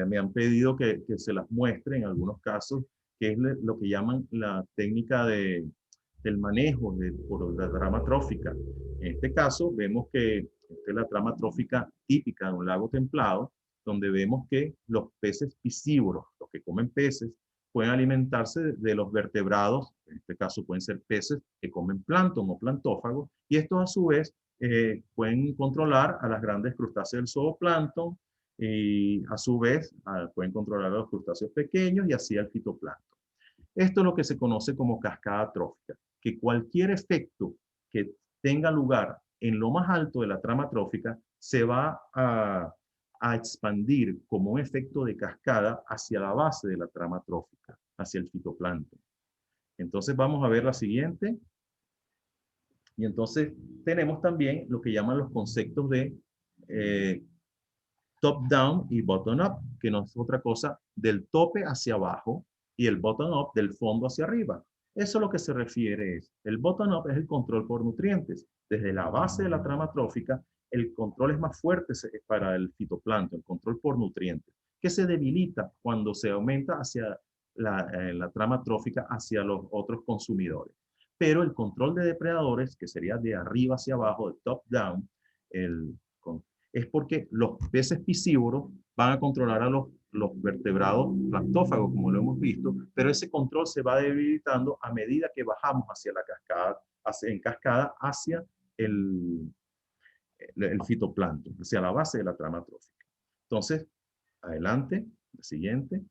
me han pedido que se las muestre en algunos casos, que es lo que llaman la técnica del manejo por la trama trófica. En este caso, vemos que esta es la trama trófica típica de un lago templado, donde vemos que los peces piscívoros, los que comen peces, pueden alimentarse de los vertebrados, en este caso pueden ser peces que comen plancton o plantófagos, y estos a su vez pueden controlar a las grandes crustáceas del zooplancton y a su vez pueden controlar a los crustáceos pequeños y así al fitoplancton. Esto es lo que se conoce como cascada trófica, que cualquier efecto que tenga lugar en lo más alto de la trama trófica se va a expandir como un efecto de cascada hacia la base de la trama trófica, hacia el fitoplancton. Entonces vamos a ver la siguiente. Y entonces tenemos también lo que llaman los conceptos de top-down y bottom-up, que no es otra cosa del tope hacia abajo y el bottom-up del fondo hacia arriba. Eso lo que se refiere es, el bottom-up es el control por nutrientes. Desde la base de la trama trófica, el control es más fuerte para el fitoplancton, el control por nutrientes, que se debilita cuando se aumenta hacia la trama trófica hacia los otros consumidores. Pero el control de depredadores, que sería de arriba hacia abajo, de top-down, es porque los peces piscívoros van a controlar a los vertebrados planctófagos, como lo hemos visto, pero ese control se va debilitando a medida que bajamos hacia la cascada, en cascada hacia el fitoplancton, hacia la base de la trama trófica. Entonces, adelante, la siguiente.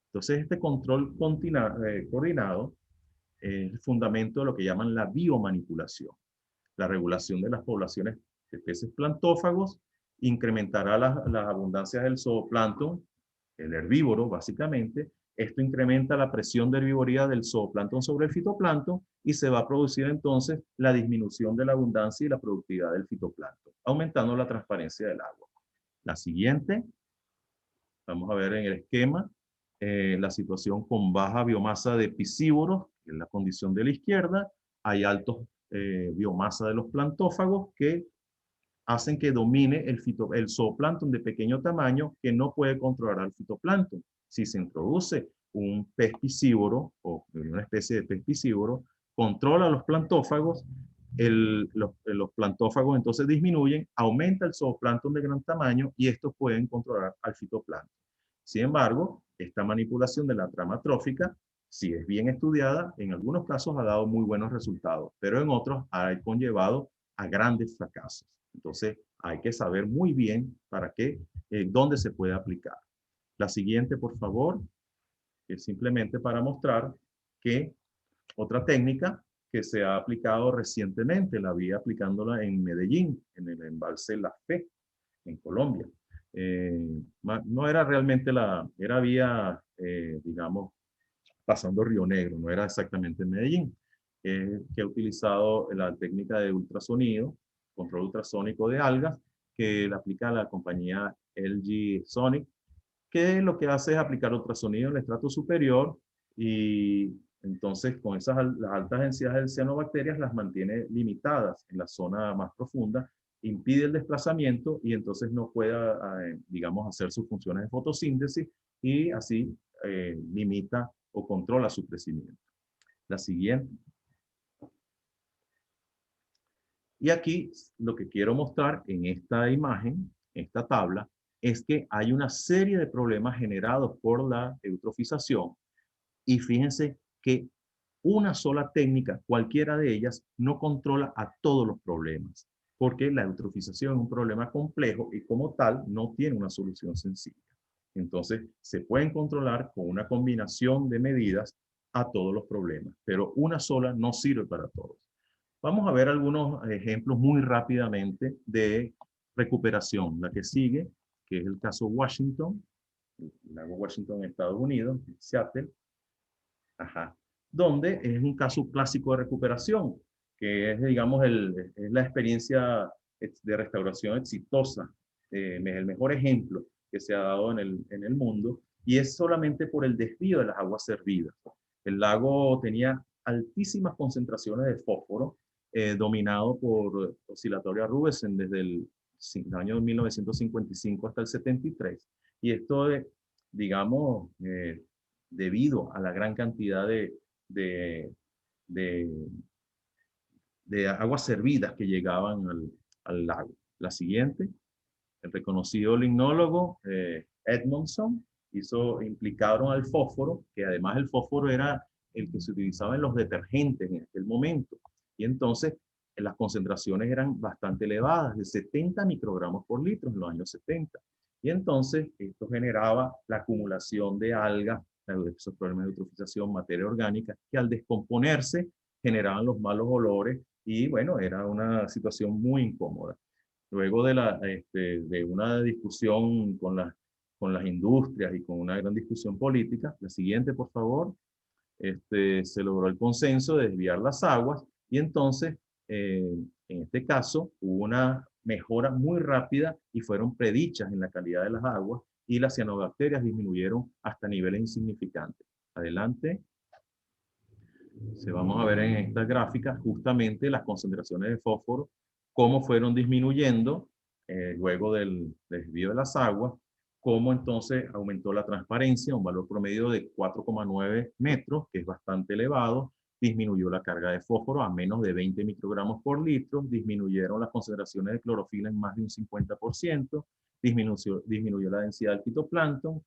Entonces, este control coordinado es el fundamento de lo que llaman la biomanipulación. La regulación de las poblaciones de peces plantófagos incrementará las abundancias del zooplancton, el herbívoro básicamente. Esto incrementa la presión de herbivoría del zooplancton sobre el fitoplancton y se va a producir entonces la disminución de la abundancia y la productividad del fitoplancton, aumentando la transparencia del agua. La siguiente, vamos a ver en el esquema, la situación con baja biomasa de piscívoros, que es la condición de la izquierda. Hay altos biomasa de los plantófagos que hacen que domine el zooplancton de pequeño tamaño que no puede controlar al fitoplancton. Si se introduce un pez piscívoro o una especie de pez piscívoro, controla los plantófagos, los plantófagos entonces disminuyen, aumenta el zooplancton de gran tamaño y estos pueden controlar al fitoplancton. Sin embargo, esta manipulación de la trama trófica, si es bien estudiada, en algunos casos ha dado muy buenos resultados, pero en otros ha conllevado a grandes fracasos. Entonces, hay que saber muy bien para qué, dónde se puede aplicar. La siguiente, por favor, es simplemente para mostrar que otra técnica que se ha aplicado recientemente, la vi aplicándola en Medellín, en el embalse La Fe, en Colombia. No era realmente era vía, digamos, pasando Río Negro, no era exactamente en Medellín, que ha utilizado la técnica de ultrasonido, control ultrasónico de algas, que la aplica la compañía LG Sonic, que lo que hace es aplicar ultrasonido en el estrato superior y entonces con las altas densidades de cianobacterias las mantiene limitadas en la zona más profunda, impide el desplazamiento y entonces no pueda, digamos, hacer sus funciones de fotosíntesis y así limita o controla su crecimiento. La siguiente. Y aquí lo que quiero mostrar en esta imagen, esta tabla, es que hay una serie de problemas generados por la eutrofización y fíjense que una sola técnica, cualquiera de ellas, no controla a todos los problemas, porque la eutrofización es un problema complejo y como tal no tiene una solución sencilla. Entonces, se pueden controlar con una combinación de medidas a todos los problemas, pero una sola no sirve para todos. Vamos a ver algunos ejemplos muy rápidamente de recuperación. La que sigue, que es el caso Washington, el lago Washington en Estados Unidos, en Seattle, donde es un caso clásico de recuperación, que es, digamos, es la experiencia de restauración exitosa, es el mejor ejemplo que se ha dado en el mundo, y es solamente por el desvío de las aguas servidas. El lago tenía altísimas concentraciones de fósforo, dominado por Oscillatoria rubescens desde el año 1955 hasta el 73, y esto, digamos, debido a la gran cantidad de aguas servidas que llegaban al lago. La siguiente, el reconocido limnólogo Edmondson implicaron al fósforo, que además el fósforo era el que se utilizaba en los detergentes en aquel momento. Y entonces las concentraciones eran bastante elevadas, de 70 microgramos por litro en los años 70. Y entonces esto generaba la acumulación de algas, esos problemas de eutrofización, materia orgánica, que al descomponerse generaban los malos olores y bueno, era una situación muy incómoda. Luego de una discusión con las industrias y con una gran discusión política, la siguiente, por favor, se logró el consenso de desviar las aguas y entonces, en este caso, hubo una mejora muy rápida y fueron predichas en la calidad de las aguas y las cianobacterias disminuyeron hasta niveles insignificantes. Adelante. Vamos a ver en esta gráfica justamente las concentraciones de fósforo, cómo fueron disminuyendo luego del desvío de las aguas, cómo entonces aumentó la transparencia, un valor promedio de 4,9 metros, que es bastante elevado, disminuyó la carga de fósforo a menos de 20 microgramos por litro, disminuyeron las concentraciones de clorofila en más de un 50%, disminuyó la densidad del fitoplancton,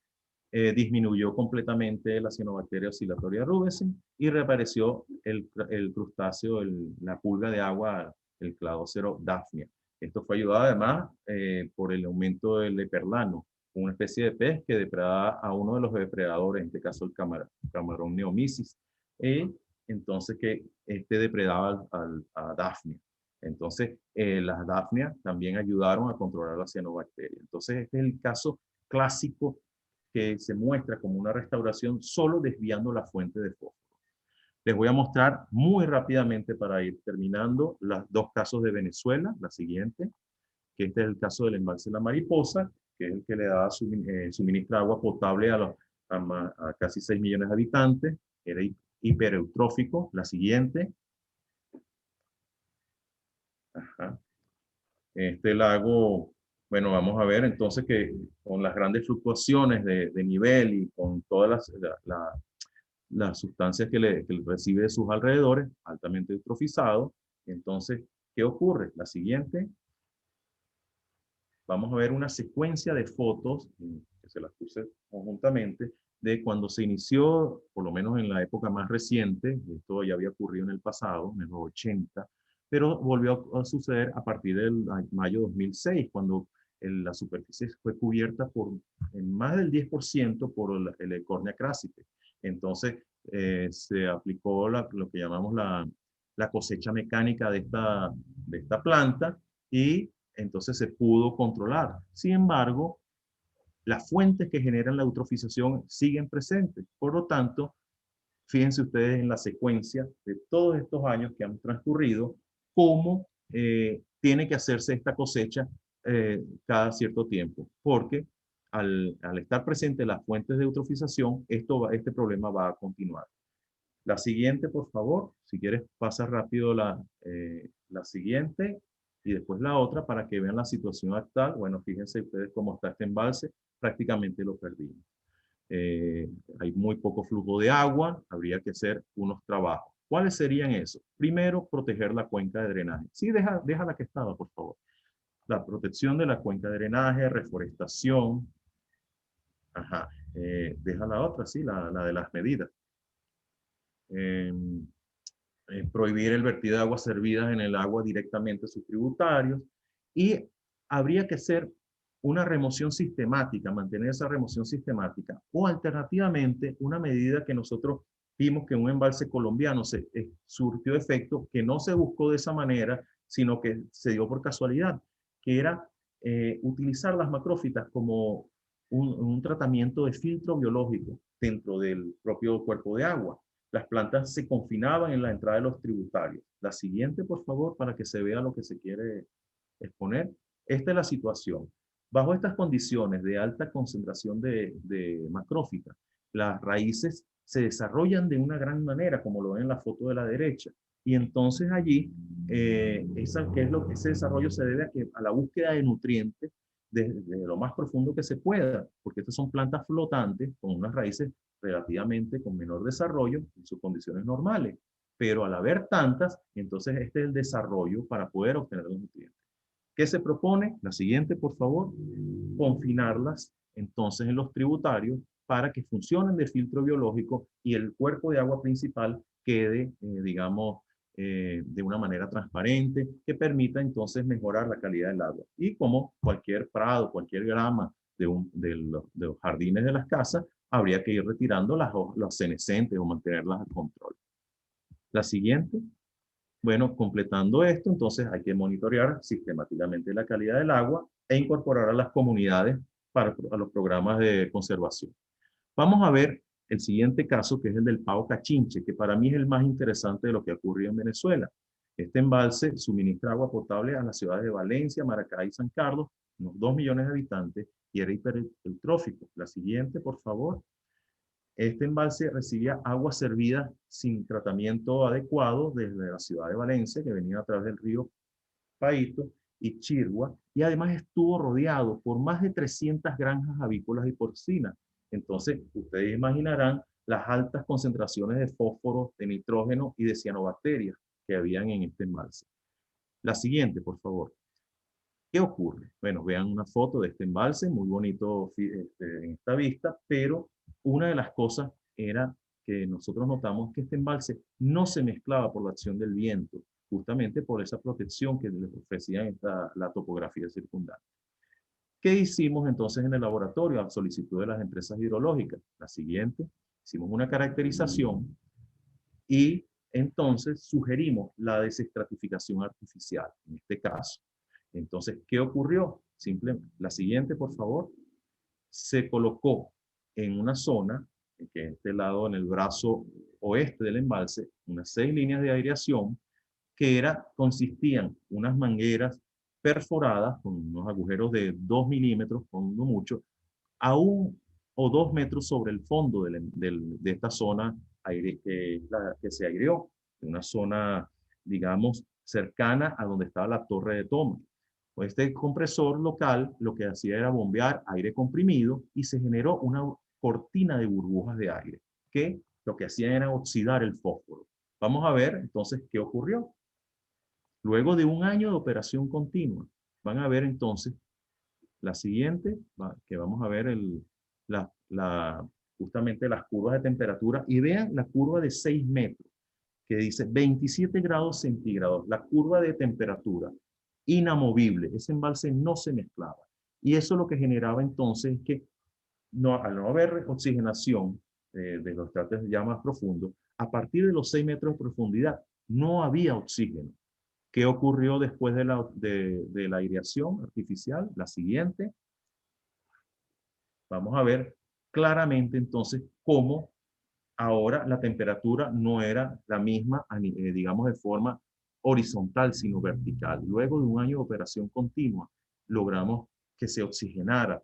disminuyó completamente la cianobacteria oscillatoria rubescens y reapareció el crustáceo, la pulga de agua, el cladócero Daphnia. Esto fue ayudado además por el aumento del leperlano, una especie de pez que depreda a uno de los depredadores, en este caso el camarón neomisis, entonces que depredaba a Daphnia. Entonces, las Daphnia también ayudaron a controlar la cianobacteria. Entonces, este es el caso clásico que se muestra como una restauración solo desviando la fuente de fósforo. Les voy a mostrar muy rápidamente para ir terminando los dos casos de Venezuela, la siguiente, que este es el caso del embalse La Mariposa, que es el que le da suministra agua potable a casi 6 millones de habitantes, era hipereutrófico. La siguiente. Este lago, bueno, vamos a ver entonces que con las grandes fluctuaciones de nivel y con todas las sustancias que le recibe de sus alrededores, altamente eutrofizado, entonces, ¿qué ocurre? La siguiente, vamos a ver una secuencia de fotos, que se las puse conjuntamente, de cuando se inició, por lo menos en la época más reciente, esto ya había ocurrido en el pasado, en los 80, pero volvió a suceder a partir del mayo 2006, cuando la superficie fue cubierta por en más del 10% por el Cornea crassipe. Entonces, se aplicó lo que llamamos la cosecha mecánica de esta planta y entonces se pudo controlar. Sin embargo, las fuentes que generan la eutrofización siguen presentes. Por lo tanto, fíjense ustedes en la secuencia de todos estos años que han transcurrido, cómo tiene que hacerse esta cosecha cada cierto tiempo, porque al estar presentes las fuentes de eutrofización, este problema va a continuar. La siguiente, por favor, si quieres pasa rápido la siguiente y después la otra para que vean la situación actual. Bueno, fíjense ustedes cómo está este embalse, prácticamente lo perdimos. Hay muy poco flujo de agua, habría que hacer unos trabajos. ¿Cuáles serían esos? Primero, proteger la cuenca de drenaje. Sí, deja la que estaba, por favor. La protección de la cuenca de drenaje, reforestación. Ajá. Deja la otra, sí, la de las medidas. Prohibir el vertido de aguas servidas en el agua directamente a sus tributarios y habría que hacer una remoción sistemática, mantener esa remoción sistemática o alternativamente una medida que nosotros vimos que un embalse colombiano surtió efecto que no se buscó de esa manera, sino que se dio por casualidad, que era utilizar las macrófitas como un tratamiento de filtro biológico dentro del propio cuerpo de agua. Las plantas se confinaban en la entrada de los tributarios. La siguiente, por favor, para que se vea lo que se quiere exponer. Esta es la situación. Bajo estas condiciones de alta concentración de macrófitas, las raíces se desarrollan de una gran manera, como lo ven en la foto de la derecha. Y entonces allí, ese desarrollo se debe a la búsqueda de nutrientes desde lo más profundo que se pueda, porque estas son plantas flotantes con unas raíces relativamente con menor desarrollo en sus condiciones normales. Pero al haber tantas, entonces este es el desarrollo para poder obtener los nutrientes. ¿Qué se propone? La siguiente, por favor. Confinarlas entonces en los tributarios para que funcionen de filtro biológico y el cuerpo de agua principal quede, digamos, de una manera transparente, que permita entonces mejorar la calidad del agua. Y como cualquier prado, cualquier grama de los jardines de las casas, habría que ir retirando las senescentes o mantenerlas al control. La siguiente. Bueno, completando esto, entonces hay que monitorear sistemáticamente la calidad del agua e incorporar a las comunidades a los programas de conservación. Vamos a ver el siguiente caso, que es el del Pao Cachinche, que para mí es el más interesante de lo que ha ocurrido en Venezuela. Este embalse suministra agua potable a las ciudades de Valencia, Maracay y San Carlos, unos 2 millones de habitantes, y era hipereutrófico. La siguiente, por favor. Este embalse recibía agua servida sin tratamiento adecuado desde la ciudad de Valencia, que venía a través del río Paito y Chirgua, y además estuvo rodeado por más de 300 granjas avícolas y porcinas. Entonces, ustedes imaginarán las altas concentraciones de fósforo, de nitrógeno y de cianobacterias que habían en este embalse. La siguiente, por favor. ¿Qué ocurre? Bueno, vean una foto de este embalse, muy bonito en esta vista, pero una de las cosas era que nosotros notamos que este embalse no se mezclaba por la acción del viento, justamente por esa protección que les ofrecía la topografía circundante. ¿Qué hicimos entonces en el laboratorio a solicitud de las empresas hidrológicas? La siguiente, hicimos una caracterización y entonces sugerimos la desestratificación artificial, en este caso. Entonces, ¿qué ocurrió? Simplemente, la siguiente, por favor. Se colocó en una zona, que es este lado en el brazo oeste del embalse, unas 6 líneas de aireación que consistían unas mangueras perforadas con unos agujeros de 2 milímetros, con no mucho, a 1 o 2 metros sobre el fondo de esta zona que se aireó, una zona, digamos, cercana a donde estaba la torre de toma. Este compresor local lo que hacía era bombear aire comprimido y se generó una cortina de burbujas de aire que lo que hacían era oxidar el fósforo. Vamos a ver entonces qué ocurrió. Luego de un año de operación continua, van a ver entonces la siguiente, que vamos a ver justamente las curvas de temperatura, y vean la curva de 6 metros, que dice 27 grados centígrados, la curva de temperatura, inamovible, ese embalse no se mezclaba. Y eso lo que generaba entonces es que al no haber oxigenación de los estratos ya más profundos, a partir de los 6 metros de profundidad no había oxígeno. ¿Qué ocurrió después de la aireación artificial? La siguiente. Vamos a ver claramente entonces cómo ahora la temperatura no era la misma, digamos, de forma horizontal, sino vertical. Luego de un año de operación continua, logramos que se oxigenara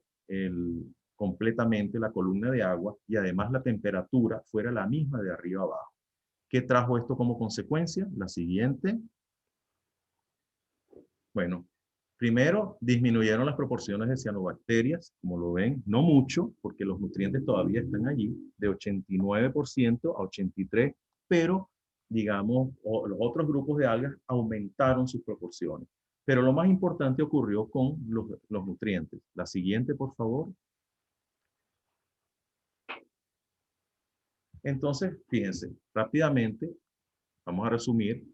completamente la columna de agua y además la temperatura fuera la misma de arriba a abajo. ¿Qué trajo esto como consecuencia? La siguiente. Bueno, primero disminuyeron las proporciones de cianobacterias, como lo ven, no mucho, porque los nutrientes todavía están allí, de 89% a 83%, pero digamos, los otros grupos de algas aumentaron sus proporciones. Pero lo más importante ocurrió con los nutrientes. La siguiente, por favor. Entonces, fíjense, rápidamente, vamos a resumir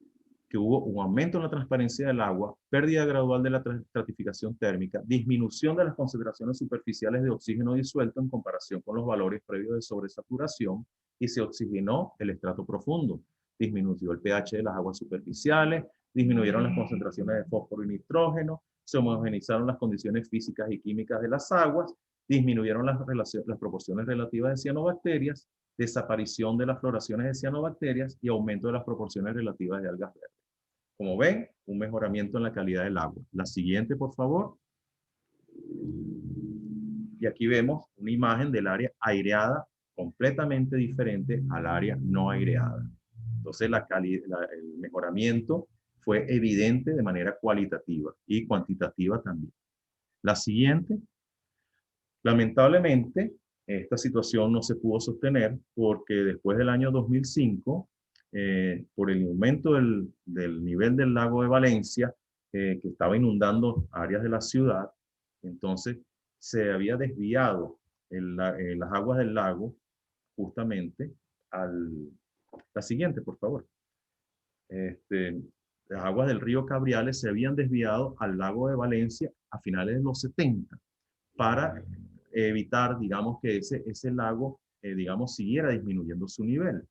que hubo un aumento en la transparencia del agua, pérdida gradual de la estratificación térmica, disminución de las concentraciones superficiales de oxígeno disuelto en comparación con los valores previos de sobresaturación, y se oxigenó el estrato profundo. Disminuyó el pH de las aguas superficiales, disminuyeron las concentraciones de fósforo y nitrógeno, se homogenizaron las condiciones físicas y químicas de las aguas, disminuyeron las proporciones relativas de cianobacterias, desaparición de las floraciones de cianobacterias y aumento de las proporciones relativas de algas verdes. Como ven, un mejoramiento en la calidad del agua. La siguiente, por favor. Y aquí vemos una imagen del área aireada completamente diferente al área no aireada. Entonces, el mejoramiento fue evidente de manera cualitativa y cuantitativa también. La siguiente. Lamentablemente, esta situación no se pudo sostener porque después del año 2005, por el aumento del nivel del lago de Valencia, que estaba inundando áreas de la ciudad, entonces se había desviado las aguas del lago justamente la siguiente, por favor. Las aguas del río Cabriales se habían desviado al lago de Valencia a finales de los 70 para evitar, digamos, que ese lago, digamos, siguiera disminuyendo su nivel.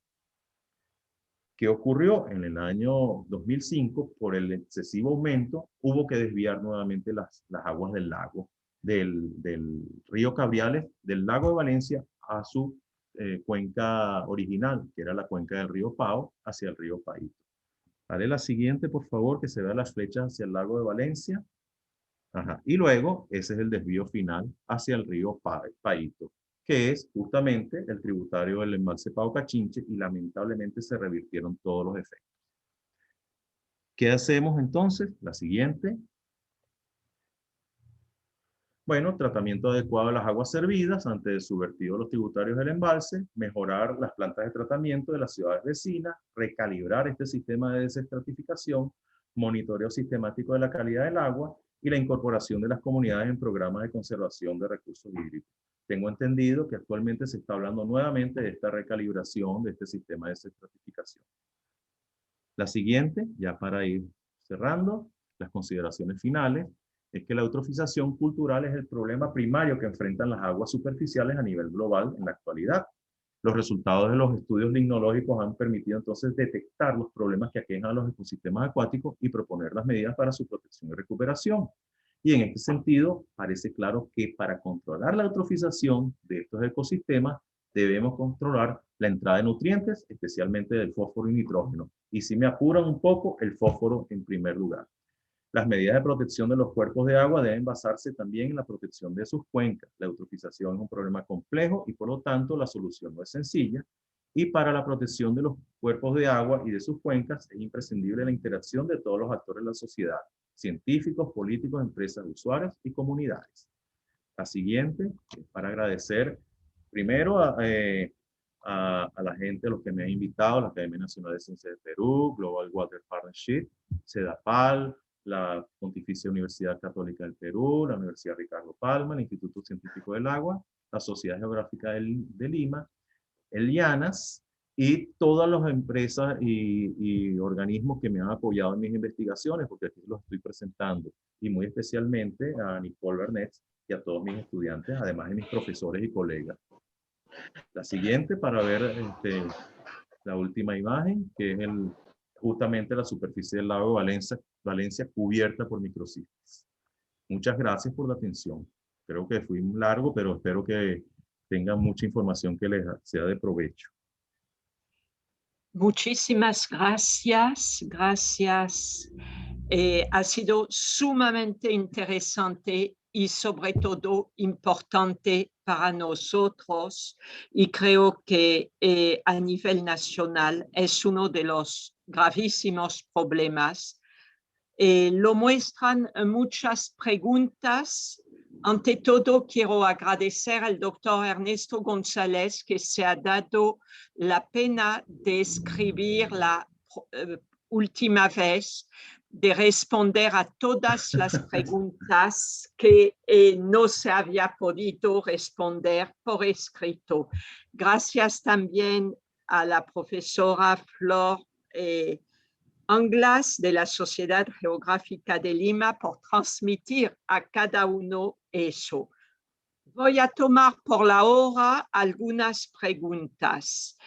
¿Qué ocurrió? En el año 2005, por el excesivo aumento, hubo que desviar nuevamente las aguas del lago, del río Cabriales, del lago de Valencia, a su cuenca original, que era la cuenca del río Pao, hacia el río Paito. Dale la siguiente, por favor, que se vea las flechas hacia el lago de Valencia. Ajá. Y luego, ese es el desvío final hacia el río Paito, que es justamente el tributario del embalse Pao Cachinche, y lamentablemente se revirtieron todos los efectos. ¿Qué hacemos entonces? La siguiente. Bueno, tratamiento adecuado de las aguas servidas antes de su vertido a los tributarios del embalse, mejorar las plantas de tratamiento de las ciudades vecinas, recalibrar este sistema de desestratificación, monitoreo sistemático de la calidad del agua y la incorporación de las comunidades en programas de conservación de recursos hídricos. Tengo entendido que actualmente se está hablando nuevamente de esta recalibración de este sistema de desestratificación. La siguiente, ya para ir cerrando, las consideraciones finales, es que la eutrofización cultural es el problema primario que enfrentan las aguas superficiales a nivel global en la actualidad. Los resultados de los estudios limnológicos han permitido entonces detectar los problemas que aquejan a los ecosistemas acuáticos y proponer las medidas para su protección y recuperación. Y en este sentido, parece claro que para controlar la eutrofización de estos ecosistemas, debemos controlar la entrada de nutrientes, especialmente del fósforo y nitrógeno. Y si me apuran un poco, el fósforo en primer lugar. Las medidas de protección de los cuerpos de agua deben basarse también en la protección de sus cuencas. La eutrofización es un problema complejo y por lo tanto la solución no es sencilla. Y para la protección de los cuerpos de agua y de sus cuencas es imprescindible la interacción de todos los actores de la sociedad, científicos, políticos, empresas, usuarios y comunidades. La siguiente es para agradecer primero a la gente, a los que me han invitado, la Academia Nacional de Ciencias de Perú, Global Water Partnership, CEDAPAL, la Pontificia Universidad Católica del Perú, la Universidad Ricardo Palma, el Instituto Científico del Agua, la Sociedad Geográfica de Lima, el IANAS y todas las empresas y organismos que me han apoyado en mis investigaciones, porque aquí los estoy presentando, y muy especialmente a Nicole Bernet y a todos mis estudiantes, además de mis profesores y colegas. La siguiente para ver la última imagen, que es justamente la superficie del lago Valencia cubierta por microciclos. Muchas gracias por la atención. Creo que fui largo, pero espero que tengan mucha información que les sea de provecho. Muchísimas gracias, gracias. Ha sido sumamente interesante y sobre todo importante para nosotros y creo que a nivel nacional es uno de los gravísimos problemas. Lo muestran muchas preguntas. Ante todo, quiero agradecer al doctor Ernesto González que se ha dado la pena de escribir la última vez, de responder a todas las preguntas que no se había podido responder por escrito. Gracias también a la profesora Flor Anglas de la Sociedad Geográfica de Lima por transmitir a cada uno eso. Voy a tomar por la hora algunas preguntas.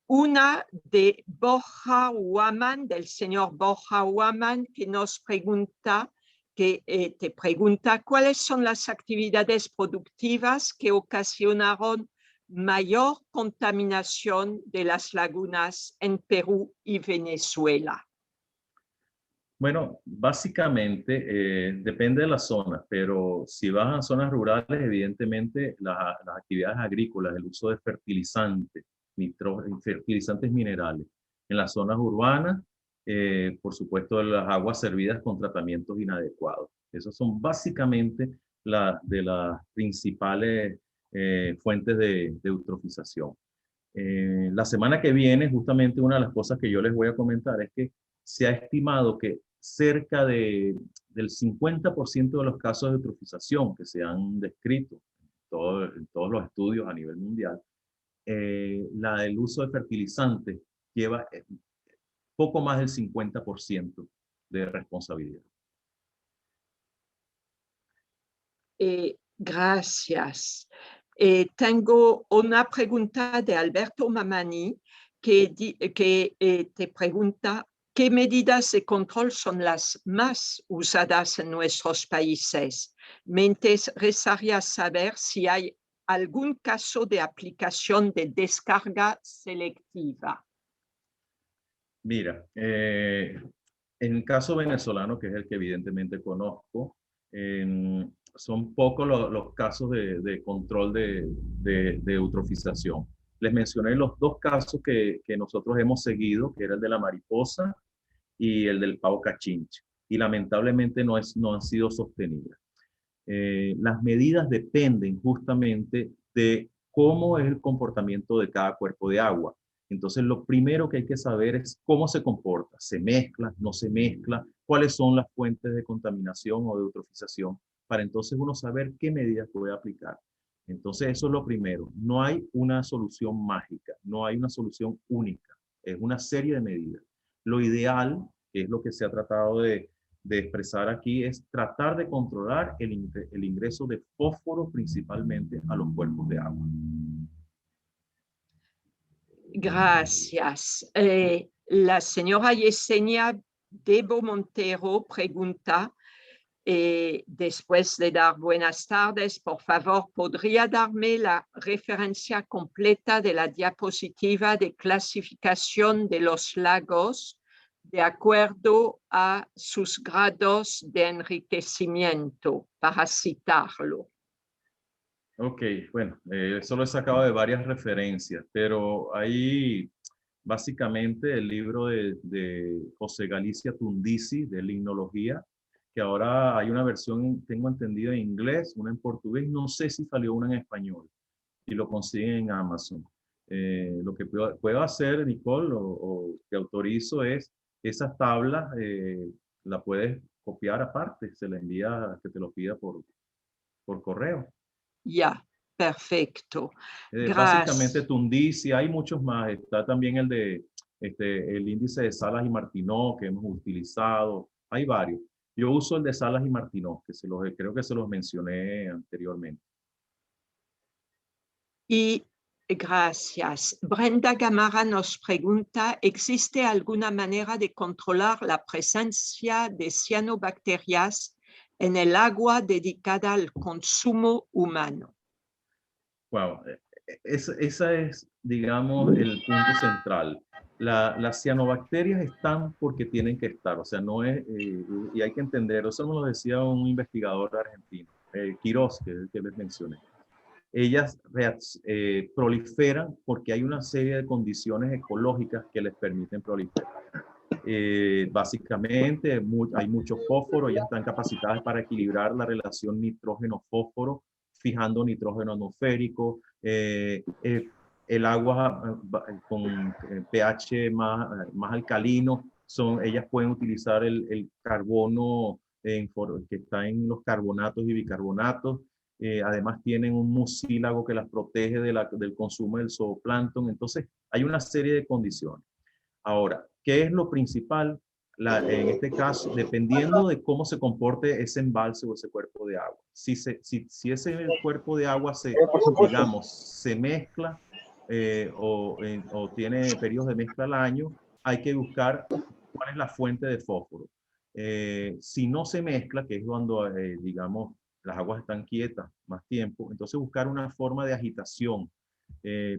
Una de Borja Huaman, del señor Borja Huaman, que nos pregunta, te pregunta, ¿cuáles son las actividades productivas que ocasionaron mayor contaminación de las lagunas en Perú y Venezuela? Bueno, básicamente depende de la zona, pero si vas a zonas rurales, evidentemente las actividades agrícolas, el uso de fertilizantes, fertilizantes minerales. En las zonas urbanas, por supuesto, las aguas servidas con tratamientos inadecuados. Esas son básicamente de las principales fuentes de eutrofización. La semana que viene, justamente una de las cosas que yo les voy a comentar es que se ha estimado que cerca del 50% de los casos de eutrofización que se han descrito en todos los estudios a nivel mundial, la del uso de fertilizantes lleva poco más del 50% de responsabilidad. Gracias. Tengo una pregunta de Alberto Mamani que te pregunta ¿qué medidas de control son las más usadas en nuestros países? Me interesaría saber si hay algún caso de aplicación de descarga selectiva. Mira, en el caso venezolano, que es el que evidentemente conozco, son pocos los casos de control de eutrofización. Les mencioné los dos casos que nosotros hemos seguido, que era el de la mariposa y el del pavo cachinche, y lamentablemente no han sido sostenidas. Las medidas dependen justamente de cómo es el comportamiento de cada cuerpo de agua. Entonces, lo primero que hay que saber es cómo se comporta. ¿Se mezcla? ¿No se mezcla? ¿Cuáles son las fuentes de contaminación o de eutrofización? Para entonces uno saber qué medidas puede aplicar. Entonces, eso es lo primero. No hay una solución mágica, no hay una solución única. Es una serie de medidas. Lo ideal, que es lo que se ha tratado de expresar aquí, es tratar de controlar el ingreso de fósforo principalmente a los cuerpos de agua. Gracias. La señora Yesenia Debo Montero pregunta, después de dar buenas tardes, por favor, ¿podría darme la referencia completa de la diapositiva de clasificación de los lagos de acuerdo a sus grados de enriquecimiento, para citarlo? Ok, bueno, eso lo he sacado de varias referencias, pero ahí básicamente el libro de José Galicia Tundici, de limnología, que ahora hay una versión, tengo entendido, en inglés, una en portugués, no sé si salió una en español, y lo consiguen en Amazon. Lo que puedo hacer, Nicole, o te autorizo es, esas tablas la puedes copiar aparte, se la envía, que te lo pida por correo. Ya, perfecto. Básicamente Gracias. Tundici, hay muchos más. Está también el de el índice de Salas y Martinó que hemos utilizado. Hay varios. Yo uso el de Salas y Martinó, que creo que se los mencioné anteriormente. Y gracias. Brenda Gamarra nos pregunta, ¿existe alguna manera de controlar la presencia de cianobacterias en el agua dedicada al consumo humano? Wow, esa es, digamos, el punto central. Las cianobacterias están porque tienen que estar, o sea, no es, y hay que entender, eso me lo decía un investigador argentino, Quirós, que es el que les mencioné. Ellas proliferan porque hay una serie de condiciones ecológicas que les permiten proliferar. Básicamente hay mucho fósforo, ellas están capacitadas para equilibrar la relación nitrógeno-fósforo, fijando nitrógeno atmosférico, el agua con pH más alcalino, ellas pueden utilizar el carbono que está en los carbonatos y bicarbonatos. Además tienen un mucílago que las protege del consumo del zooplancton. Entonces hay una serie de condiciones. Ahora, ¿qué es lo principal? En este caso, dependiendo de cómo se comporte ese embalse o ese cuerpo de agua. Si ese cuerpo de agua digamos, se mezcla o tiene periodos de mezcla al año, hay que buscar cuál es la fuente de fósforo. Si no se mezcla, que es cuando, digamos, las aguas están quietas más tiempo, entonces buscar una forma de agitación.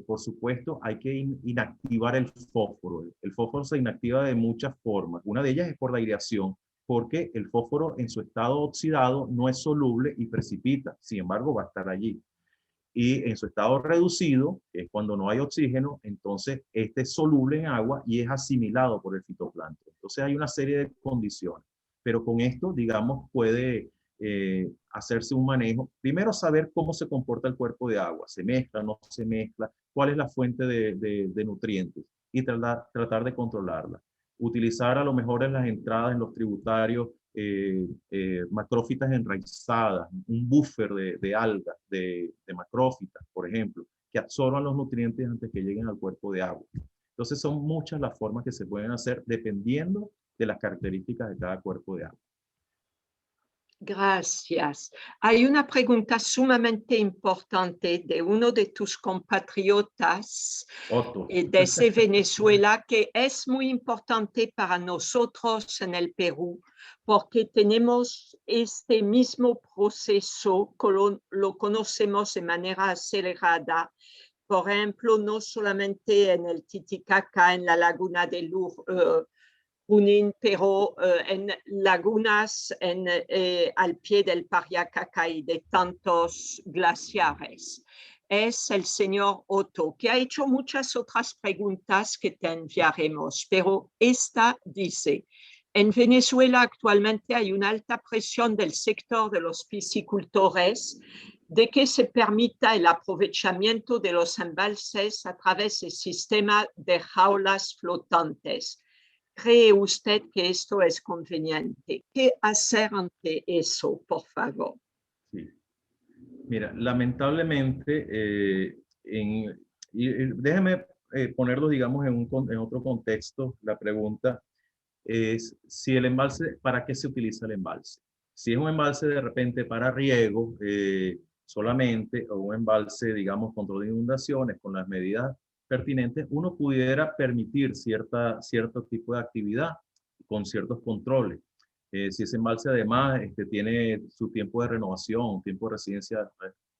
Por supuesto, hay que inactivar el fósforo. El fósforo se inactiva de muchas formas. Una de ellas es por la aireación, porque el fósforo en su estado oxidado no es soluble y precipita. Sin embargo, va a estar allí. Y en su estado reducido, que es cuando no hay oxígeno, entonces este es soluble en agua y es asimilado por el fitoplancton. Entonces hay una serie de condiciones. Pero con esto, digamos, puede hacerse un manejo. Primero, saber cómo se comporta el cuerpo de agua. ¿Se mezcla, no se mezcla? ¿Cuál es la fuente de nutrientes? Y tratar de controlarla. Utilizar a lo mejor en las entradas, en los tributarios, macrófitas enraizadas, un buffer de algas, de macrófitas, por ejemplo, que absorban los nutrientes antes que lleguen al cuerpo de agua. Entonces son muchas las formas que se pueden hacer dependiendo de las características de cada cuerpo de agua. Gracias. Hay una pregunta sumamente importante de uno de tus compatriotas Otto. desde Venezuela, que es muy importante para nosotros en el Perú, porque tenemos este mismo proceso, lo conocemos de manera acelerada. Por ejemplo, no solamente en el Titicaca, en la laguna de Junín, pero en lagunas al pie del Pariacaca y de tantos glaciares. Es el señor Otto, que ha hecho muchas otras preguntas que te enviaremos, pero esta dice, en Venezuela actualmente hay una alta presión del sector de los piscicultores de que se permita el aprovechamiento de los embalses a través del sistema de jaulas flotantes. ¿Cree usted que esto es conveniente? ¿Qué hacer ante eso, por favor? Sí. Mira, lamentablemente, déjeme ponerlo, digamos, en otro contexto. La pregunta es si el embalse, ¿para qué se utiliza el embalse? Si es un embalse de repente para riego solamente, o un embalse, digamos, control de inundaciones con las medidas pertinentes, uno pudiera permitir cierto tipo de actividad con ciertos controles. Si ese embalse además tiene su tiempo de renovación, un tiempo de residencia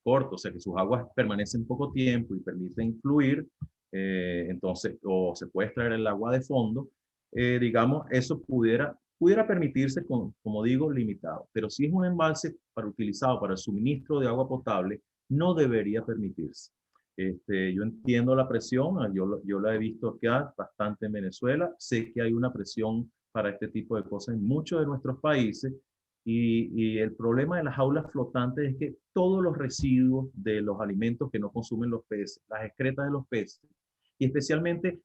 corto, o sea que sus aguas permanecen poco tiempo y permiten fluir, entonces, o se puede extraer el agua de fondo, digamos, eso pudiera permitirse, como digo, limitado. Pero si es un embalse utilizado para el suministro de agua potable, no debería permitirse. Yo entiendo la presión, yo la he visto acá bastante en Venezuela, sé que hay una presión para este tipo de cosas en muchos de nuestros países y el problema de las jaulas flotantes es que todos los residuos de los alimentos que no consumen los peces, las excretas de los peces y especialmente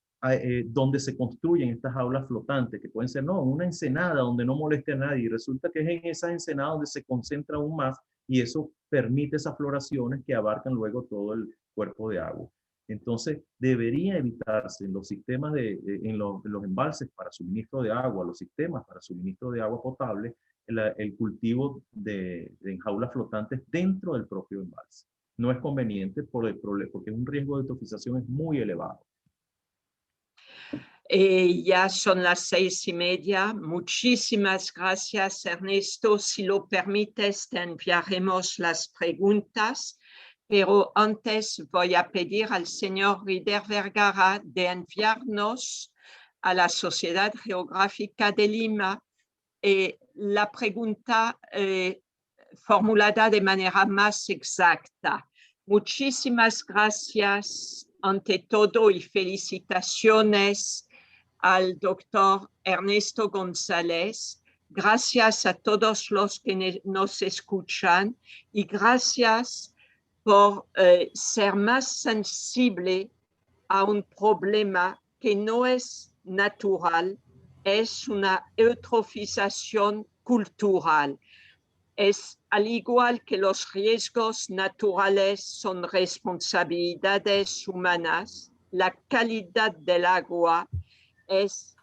donde se construyen estas jaulas flotantes, que pueden ser, no, una ensenada donde no moleste a nadie, y resulta que es en esas ensenadas donde se concentra aún más y eso permite esas floraciones que abarcan luego todo el cuerpo de agua. Entonces, debería evitarse en los sistemas en los embalses para suministro de agua, los sistemas para suministro de agua potable, el cultivo en jaulas flotantes dentro del propio embalse. No es conveniente por el problema, porque un riesgo de eutrofización es muy elevado. Ya son las 6:30. Muchísimas gracias, Ernesto. Si lo permites, te enviaremos las preguntas, pero antes voy a pedir al señor Rider Vergara de enviarnos a la Sociedad Geográfica de Lima la pregunta formulada de manera más exacta. Muchísimas gracias ante todo y felicitaciones al doctor Ernesto González. Gracias a todos los que nos escuchan y gracias por ser más sensible a un problema que no es natural, es una eutrofización cultural. Es al igual que los riesgos naturales son responsabilidades humanas, la calidad del agua es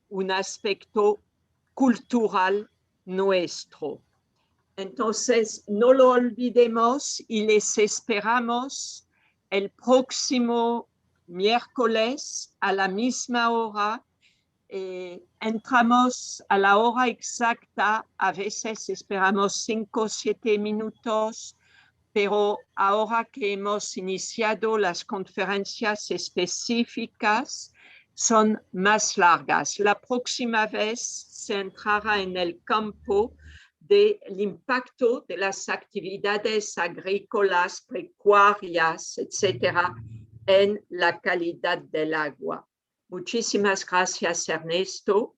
un aspecto cultural nuestro. Entonces, no lo olvidemos y les esperamos el próximo miércoles a la misma hora. Entramos a la hora exacta, a veces esperamos 5 o 7 minutos, pero ahora que hemos iniciado las conferencias específicas, son más largas. La próxima vez se entrará en el campo del impacto de las actividades agrícolas, pecuarias, etcétera, en la calidad del agua. Muchísimas gracias, Ernesto,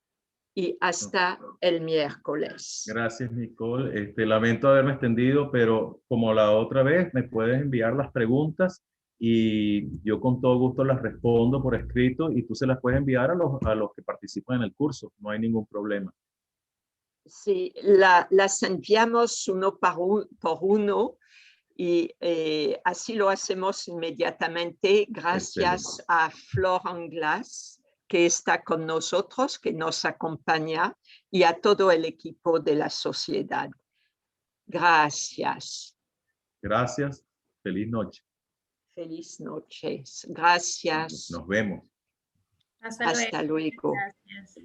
y hasta el miércoles. Gracias, Nicole. Lamento haberme extendido, pero como la otra vez, me puedes enviar las preguntas y yo con todo gusto las respondo por escrito y tú se las puedes enviar a los que participan en el curso. No hay ningún problema. Sí, las enviamos uno por uno y así lo hacemos inmediatamente gracias Excelente. a Flor Anglas, que está con nosotros, que nos acompaña, y a todo el equipo de la sociedad. Gracias. Gracias. Feliz noche. Feliz noche. Gracias. Nos vemos. Hasta luego. Gracias.